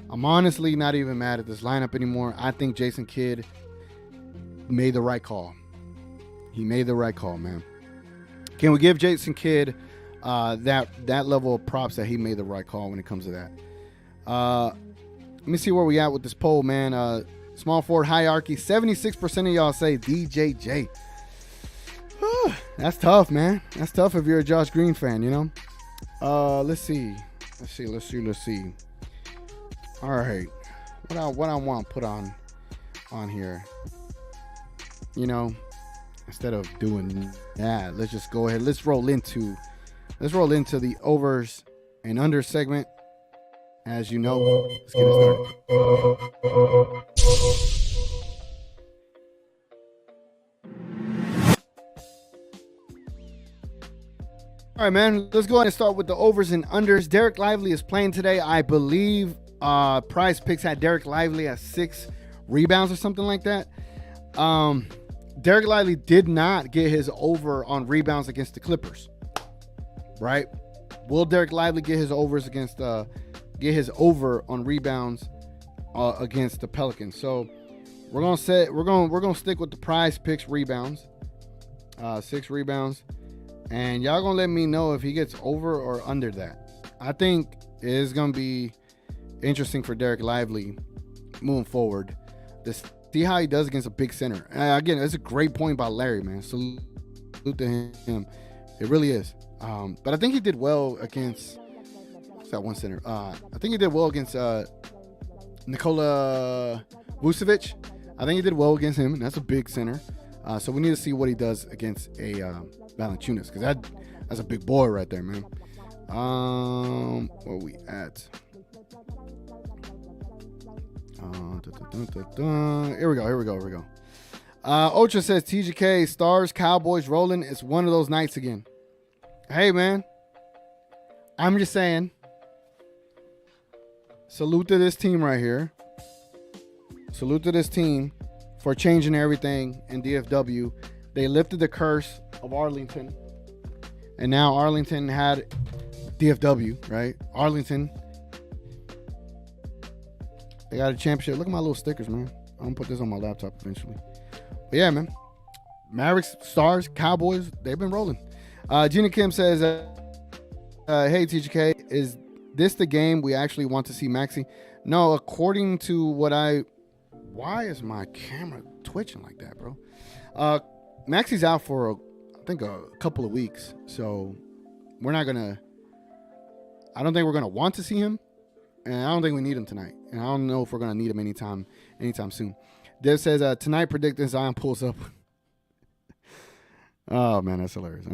I'm honestly not even mad at this lineup anymore. I think Jason Kidd made the right call. He made the right call, man. Can we give Jason Kidd that level of props that he made the right call when it comes to that? Let me see where we at with this poll, man. Small forward hierarchy. 76% of y'all say DJJ. That's tough, man. That's tough if you're a Josh Green fan, you know. Let's see. All right. What I want to put on here. You know, instead of doing that, let's just go ahead. Let's roll into the overs and unders segment. As you know, let's get it started. All right, man. Let's go ahead and start with the overs and unders. Derek Lively is playing today. I believe Prize Picks had Derek Lively at 6 rebounds or something like that. Derek Lively did not get his over on rebounds against the Clippers, right? Will Derek Lively get his over on rebounds against the Pelicans? So we're gonna stick with the Prize Picks rebounds, 6 rebounds, and y'all gonna let me know if he gets over or under that. I think it is gonna be interesting for Derek Lively moving forward. See how he does against a big center. Again, it's a great point by Larry, man. Salute to him. It really is. But I think he did well against what's that one center? I think he did well against Nikola Vucevic. I think he did well against him, and that's a big center. So we need to see what he does against a Valanciunas, because that's a big boy right there, man. Where we at? Here we go. Ocha says TGK, Stars, Cowboys rolling. It's one of those nights again. Hey, man. I'm just saying. Salute to this team right here. Salute to this team for changing everything in DFW. They lifted the curse of Arlington. And now Arlington had DFW, right? Arlington. They got a championship. Look at my little stickers, man. I'm going to put this on my laptop eventually. But yeah, man. Mavericks, Stars, Cowboys, they've been rolling. Gina Kim says, hey, TGK, is this the game we actually want to see Maxey? No, according to what why is my camera twitching like that, bro? Maxey's out for, I think, a couple of weeks. So we're not going to, I don't think we're going to want to see him. And I don't think we need him tonight. And I don't know if we're going to need him anytime soon. Dev says, tonight predicting Zion pulls up. Oh, man, that's hilarious.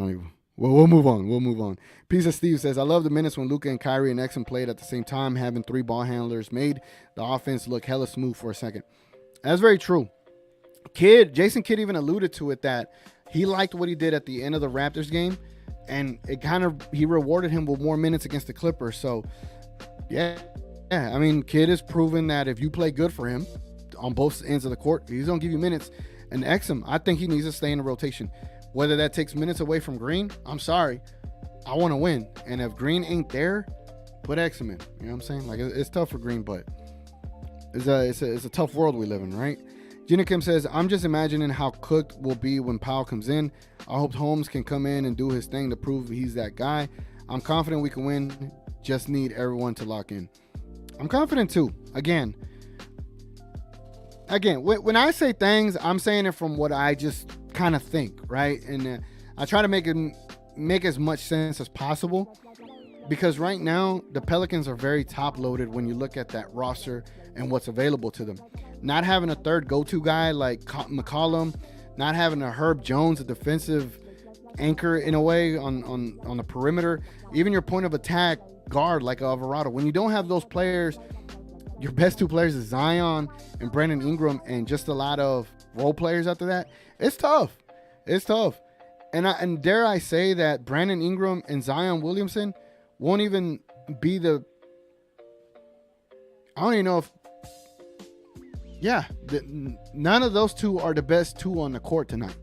We'll move on. We'll move on. Piece of Steve says, I love the minutes when Luka and Kyrie and Exum played at the same time. Having 3 ball handlers made the offense look hella smooth for a second. That's very true. Jason Kidd even alluded to it that he liked what he did at the end of the Raptors game. And he rewarded him with more minutes against the Clippers. So, yeah. I mean, Kidd has proven that if you play good for him on both ends of the court, he's going to give you minutes. And Exum, I think he needs to stay in the rotation. Whether that takes minutes away from Green, I'm sorry. I want to win. And if Green ain't there, put Exum in. You know what I'm saying? Like, it's tough for Green, but it's a tough world we live in, right? Gina Kim says, I'm just imagining how cooked we'll be when Powell comes in. I hope Holmes can come in and do his thing to prove he's that guy. I'm confident we can win. Just need everyone to lock in. I'm confident too. Again, when I say things, I'm saying it from what I just kind of think, right? And I try to make as much sense as possible, because right now the Pelicans are very top loaded when you look at that roster and what's available to them. Not having a third go-to guy like McCollum, not having a Herb Jones, a defensive anchor in a way on the perimeter, even your point of attack guard like Alvarado. When you don't have those players, your best 2 players is Zion and Brandon Ingram, and just a lot of role players after that. It's tough. And dare I say that Brandon Ingram and Zion Williamson won't even be I don't even know if. Yeah, none of those 2 are the best 2 on the court tonight.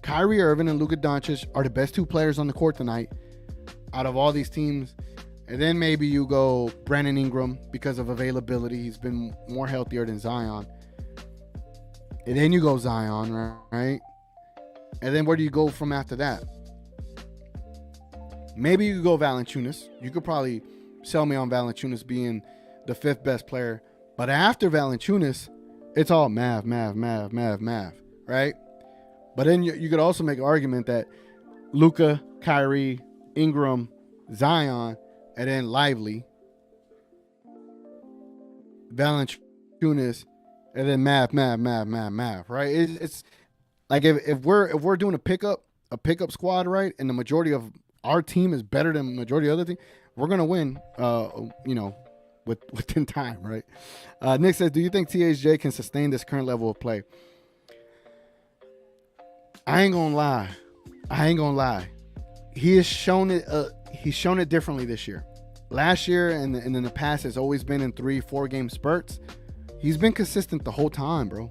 Kyrie Irving and Luka Doncic are the best 2 players on the court tonight out of all these teams. And then maybe you go Brandon Ingram because of availability. He's been more healthier than Zion. And then you go Zion, right? And then where do you go from after that? Maybe you could go Valanciunas. You could probably sell me on Valanciunas being the 5th best player. But after Valanciunas, it's all Mav, right? But then you could also make an argument that Luka, Kyrie, Ingram, Zion, and then Lively, Valanciunas, and then Mav, right? It's like if we're doing a pickup squad, right, and the majority of our team is better than the majority of the other team, we're gonna win. Within time, right? Nick says, do you think THJ can sustain this current level of play? I ain't gonna lie. He has shown it. He's shown it differently this year. Last year and in the past has always been in 3-4 game spurts. He's been consistent the whole time, bro.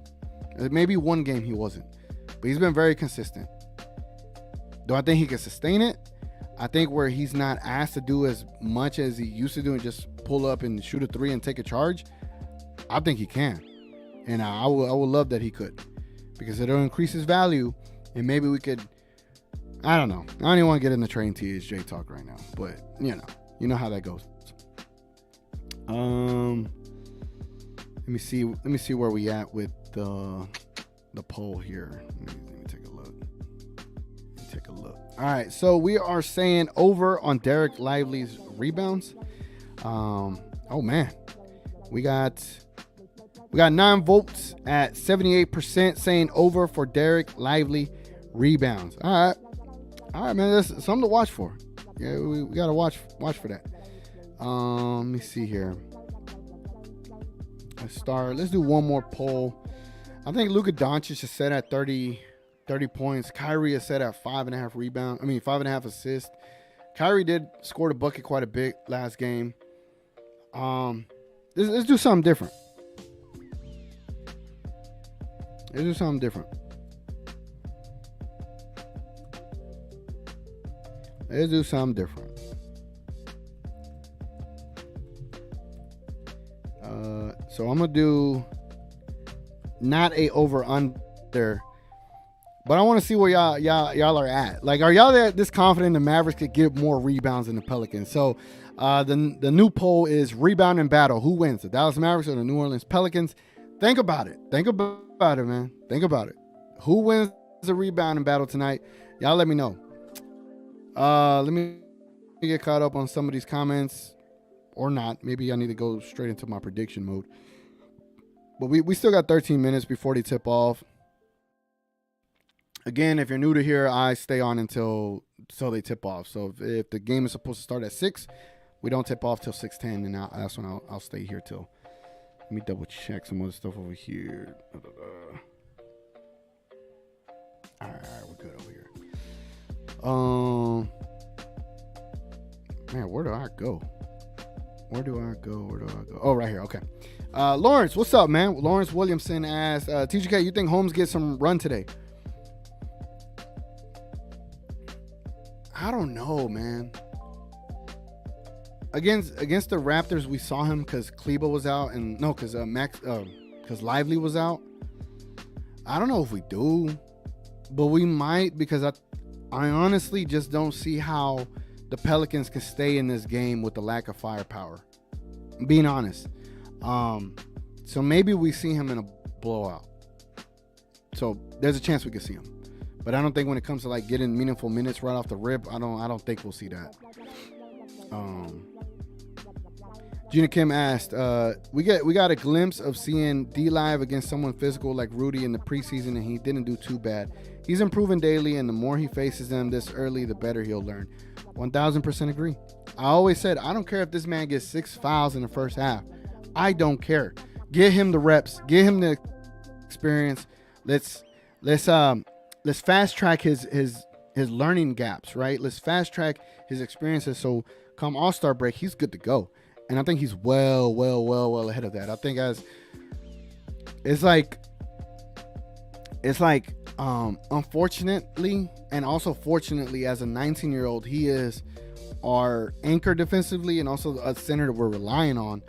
Maybe one game he wasn't, but he's been very consistent. Do I think he can sustain it? I think where he's not asked to do as much as he used to do and just pull up and shoot a 3 and take a charge, I think he can. And I would love that he could, because it'll increase his value, and maybe we could, I don't know. I don't even want to get into train THJ talk right now, but you know how that goes. Let me see where we at with the poll here. Let me take a look. All right, so we are saying over on Derek Lively's rebounds. Oh man, we got 9 votes at 78% saying over for Derek Lively rebounds. All right, man, that's something to watch for. Yeah, we gotta watch for that. Let me see here. Let's do one more poll. I think Luka Doncic is set at 30 points. Kyrie is set at 5.5 assists. Kyrie did score the bucket quite a bit last game. Let's do something different. So I'm gonna do not a over under, But I want to see where y'all are at. Like, are y'all this confident the Mavericks could get more rebounds than the Pelicans? So, the new poll is rebound and battle. Who wins, the Dallas Mavericks or the New Orleans Pelicans? Think about it. Think about it, man. Think about it. Who wins the rebound and battle tonight? Y'all let me know. Let me get caught up on some of these comments or not. Maybe I need to go straight into my prediction mode. But we still got 13 minutes before they tip off. Again, if you're new to here, I stay on until they tip off. So if the game is supposed to start at 6, we don't tip off till 6:10, and that's when I'll stay here till. Let me double check some other stuff over here. All right, we're good over here. Man, where do I go? Oh, right here. Okay. Lawrence, what's up, man? Lawrence Williamson asked, TGK, you think Holmes gets some run today? I don't know, man. Against the Raptors, we saw him because Kleba was out, and because Lively was out. I don't know if we do, but we might, because I honestly just don't see how the Pelicans can stay in this game with the lack of firepower. I'm being honest. So maybe we see him in a blowout. So there's a chance we could see him. But I don't think when it comes to like getting meaningful minutes right off the rip, I don't think we'll see that. Gina Kim asked, we got a glimpse of seeing D Live against someone physical like Rudy in the preseason, and he didn't do too bad. He's improving daily, and the more he faces them this early, the better he'll learn. 1000% agree. I always said, I don't care if this man gets 6 fouls in the first half. I don't care. Get him the reps. Get him the experience. Let's fast track his learning gaps, right? Let's fast track his experiences, so come All-Star break, he's good to go. And I think he's well ahead of that. I think it's like unfortunately and also fortunately, as a 19-year-old, he is our anchor defensively and also a center that we're relying on,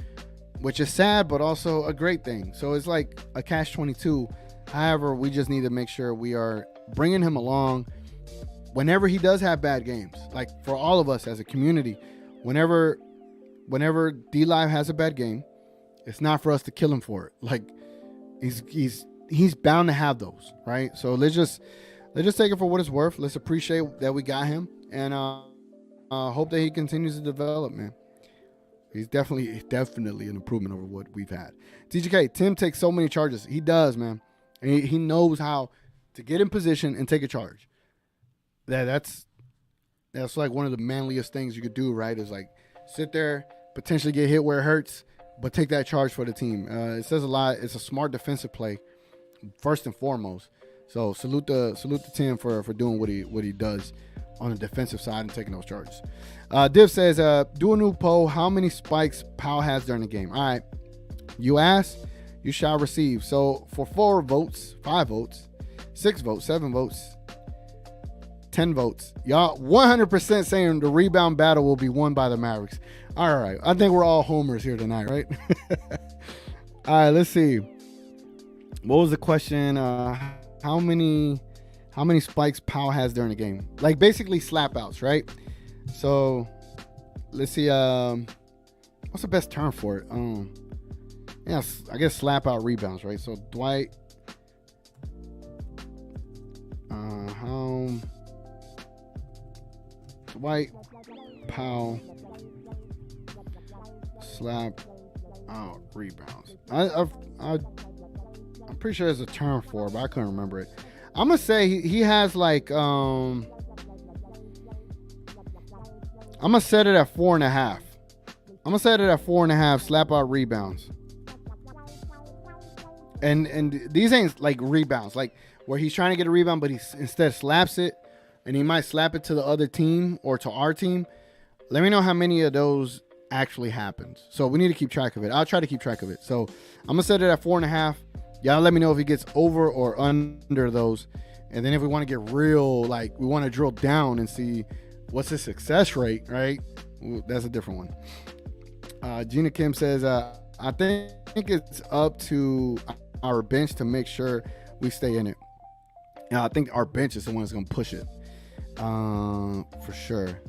which is sad, but also a great thing. So it's like a catch-22. However, we just need to make sure we are bringing him along whenever he does have bad games. Like, for all of us as a community, whenever D-Live has a bad game, it's not for us to kill him for it. Like, he's bound to have those, right? So let's just take it for what it's worth. Let's appreciate that we got him, and hope that he continues to develop, man. He's definitely an improvement over what we've had. TGK, Tim takes so many charges. He does, man. And he knows how to get in position and take a charge. That's like one of the manliest things you could do, right? Is like sit there, potentially get hit where it hurts, but take that charge for the team. It says a lot. It's a smart defensive play, first and foremost. So salute to Tim for doing what he does on the defensive side and taking those charges. Div says, do a new poll. How many spikes Powell has during the game? All right. You ask, you shall receive. So for 4 votes, 5 votes, 6 votes, 7 votes, 10 votes, y'all 100% saying the rebound battle will be won by the Mavericks. All right. I think we're all homers here tonight, right? All right, let's see. What was the question? How many spikes Powell has during the game? Like, basically slap outs, right? So let's see. What's the best term for it? Yeah, I guess slap out rebounds, right? So Dwight, Powell, slap out rebounds. I'm pretty sure there's a term for it, but I couldn't remember it. I'm gonna say he has like I'm gonna set it at 4.5. I'm gonna set it at 4.5 slap out rebounds. And these ain't like rebounds, like where he's trying to get a rebound, but he instead slaps it, and he might slap it to the other team or to our team. Let me know how many of those actually happens. So we need to keep track of it. I'll try to keep track of it. So I'm gonna set it at 4.5. Y'all let me know if he gets over or under those. And then if we want to get real, like we want to drill down and see what's the success rate, right? That's a different one. Gina Kim says, I think it's up to our bench to make sure we stay in it. I think our bench is the one that's going to push it for sure.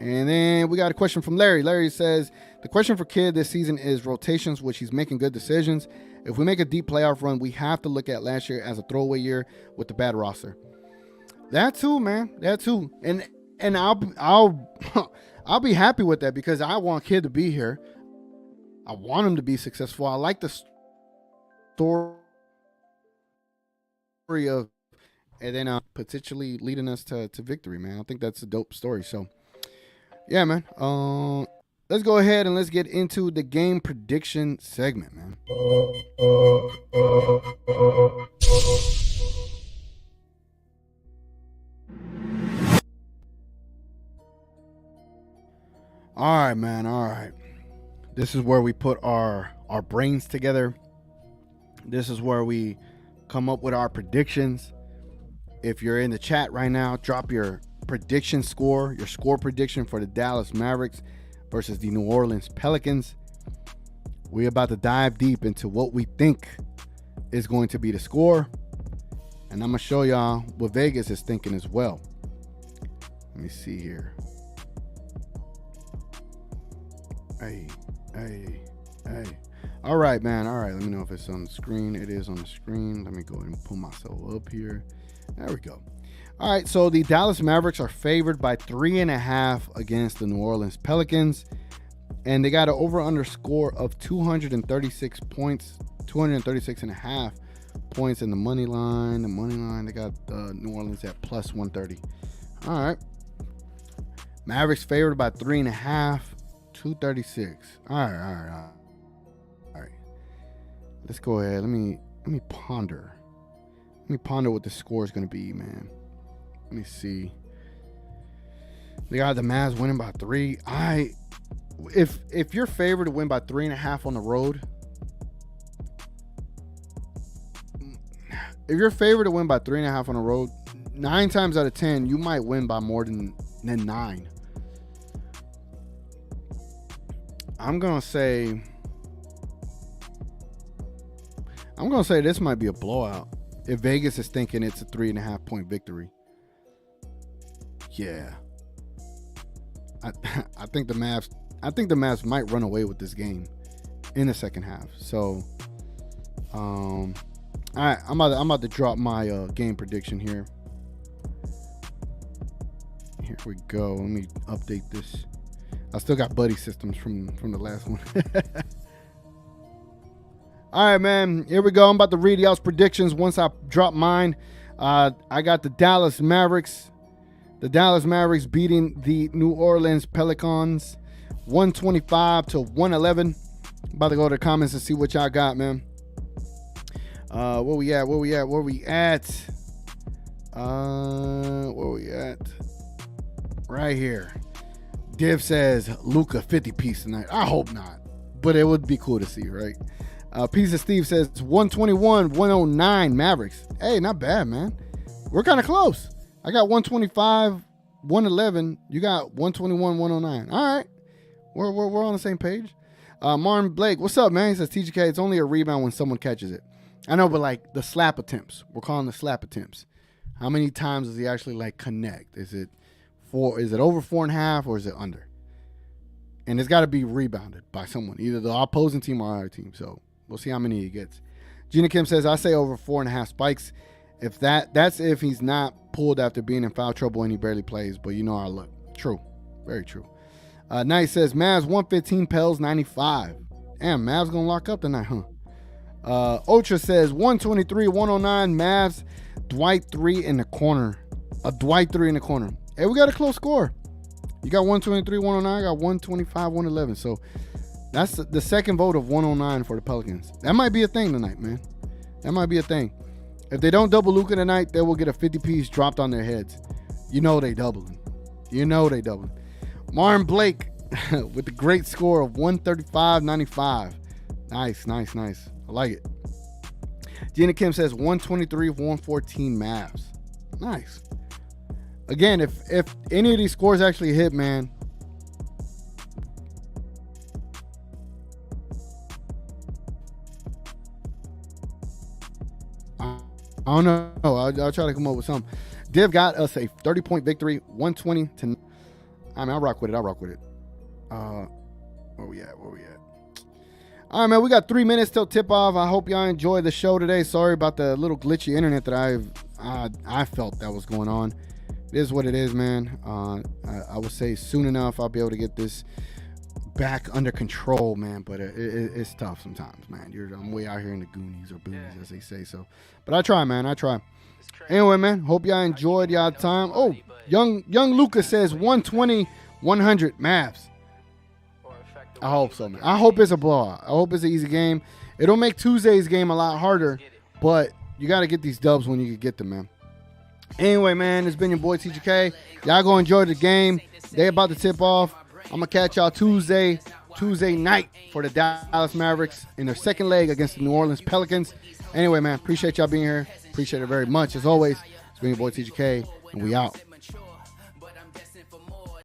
And then we got a question from Larry. Larry says, the question for Kidd this season is rotations, which he's making good decisions. If we make a deep playoff run, we have to look at last year as a throwaway year with the bad roster. That too, man. That too. And I'll I'll be happy with that because I want Kidd to be here. I want him to be successful. I like the story of, and then potentially leading us to victory, man. I think that's a dope story. So, yeah, man. Let's go ahead and let's get into the game prediction segment, man. All right, man. All right. This is where we put our brains together. This is where we come up with our predictions. If you're in the chat right now, drop your prediction score, your score prediction for the Dallas Mavericks versus the New Orleans Pelicans. We're about to dive deep into what we think is going to be the score. And I'm going to show y'all what Vegas is thinking as well. Let me see here. Hey. All right, man. All right, let me know if it's on the screen. It is on the screen. Let me go ahead and pull myself up here. There we go. All right, so the Dallas Mavericks are favored by 3.5 against the New Orleans Pelicans. And they got an over-under score of 236 points, 236.5 points in the money line. The money line, they got New Orleans at plus 130. All right. Mavericks favored by 3.5. 236. All right. Let's go ahead. Let me ponder. Let me ponder what the score is going to be, man. Let me see. They got the Mavs winning by 3. If you're favored to win by 3.5 on the road, if you're favored to win by 3.5 on the road, 9 times out of 10 you might win by more than 9. I'm gonna say this might be a blowout. If Vegas is thinking it's a 3.5 point victory, yeah, I think the Mavs might run away with this game in the second half. So, all right, I'm about to drop my game prediction here. Here we go. Let me update this. I still got buddy systems from the last one. All right, man. Here we go. I'm about to read y'all's predictions once I drop mine. I got the Dallas Mavericks. The Dallas Mavericks beating the New Orleans Pelicans 125-111. About to go to the comments and see what y'all got, man. Where we at? Right here. Div says Luka 50 piece tonight. I hope not, but it would be cool to see, right? Piece of Steve says 121-109 Mavericks. Hey, not bad, man. We're kind of close. I got 125-111. You got 121-109. All right, we're on the same page. Martin Blake, what's up, man? He says TGK, it's only a rebound when someone catches it. I know, but like the slap attempts, we're calling the slap attempts. How many times does he actually like connect? Is it over 4.5 or is it under? And it's got to be rebounded by someone, either the opposing team or our team. So we'll see how many he gets. Gina Kim says, I say over 4.5 spikes. If that's if he's not pulled after being in foul trouble and he barely plays, but you know our luck. True. Very true. Knight says, Mavs 115, Pels 95. Damn, Mavs going to lock up tonight, huh? Ultra says 123-109 Mavs. Dwight 3 in the corner. Dwight 3 in the corner. Hey, we got a close score. You got 123-109. I got 125-111. So that's the second vote of 109 for the Pelicans. That might be a thing tonight, man. That might be a thing. If they don't double Luka tonight, they will get a 50-piece dropped on their heads. You know they doubling. Martin Blake with the great score of 135-95. Nice. I like it. Gina Kim says 123-114 Mavs. Nice. Again, if any of these scores actually hit, man, don't know. I'll try to come up with something. Div got us a 30-point victory, 120 to. I mean, I'll rock with it. Where we at? All right, man. We got 3 minutes till tip off. I hope y'all enjoyed the show today. Sorry about the little glitchy internet that I felt that was going on. It is what it is, man. I would say soon enough I'll be able to get this back under control, man. But it's tough sometimes, man. I'm way out here in the Goonies or Boonies, as they say. So, but I try, man. I try. Anyway, man. Hope y'all enjoyed y'all time. Oh, young Luka says 120-100 Mavs. I hope so, man. I hope it's a blowout. I hope it's an easy game. It'll make Tuesday's game a lot harder, but you got to get these dubs when you can get them, man. Anyway, man, it's been your boy TGK. Y'all go enjoy the game. They about to tip off. I'm going to catch y'all Tuesday night for the Dallas Mavericks in their second leg against the New Orleans Pelicans. Anyway, man, appreciate y'all being here. Appreciate it very much. As always, it's been your boy TGK, and we out.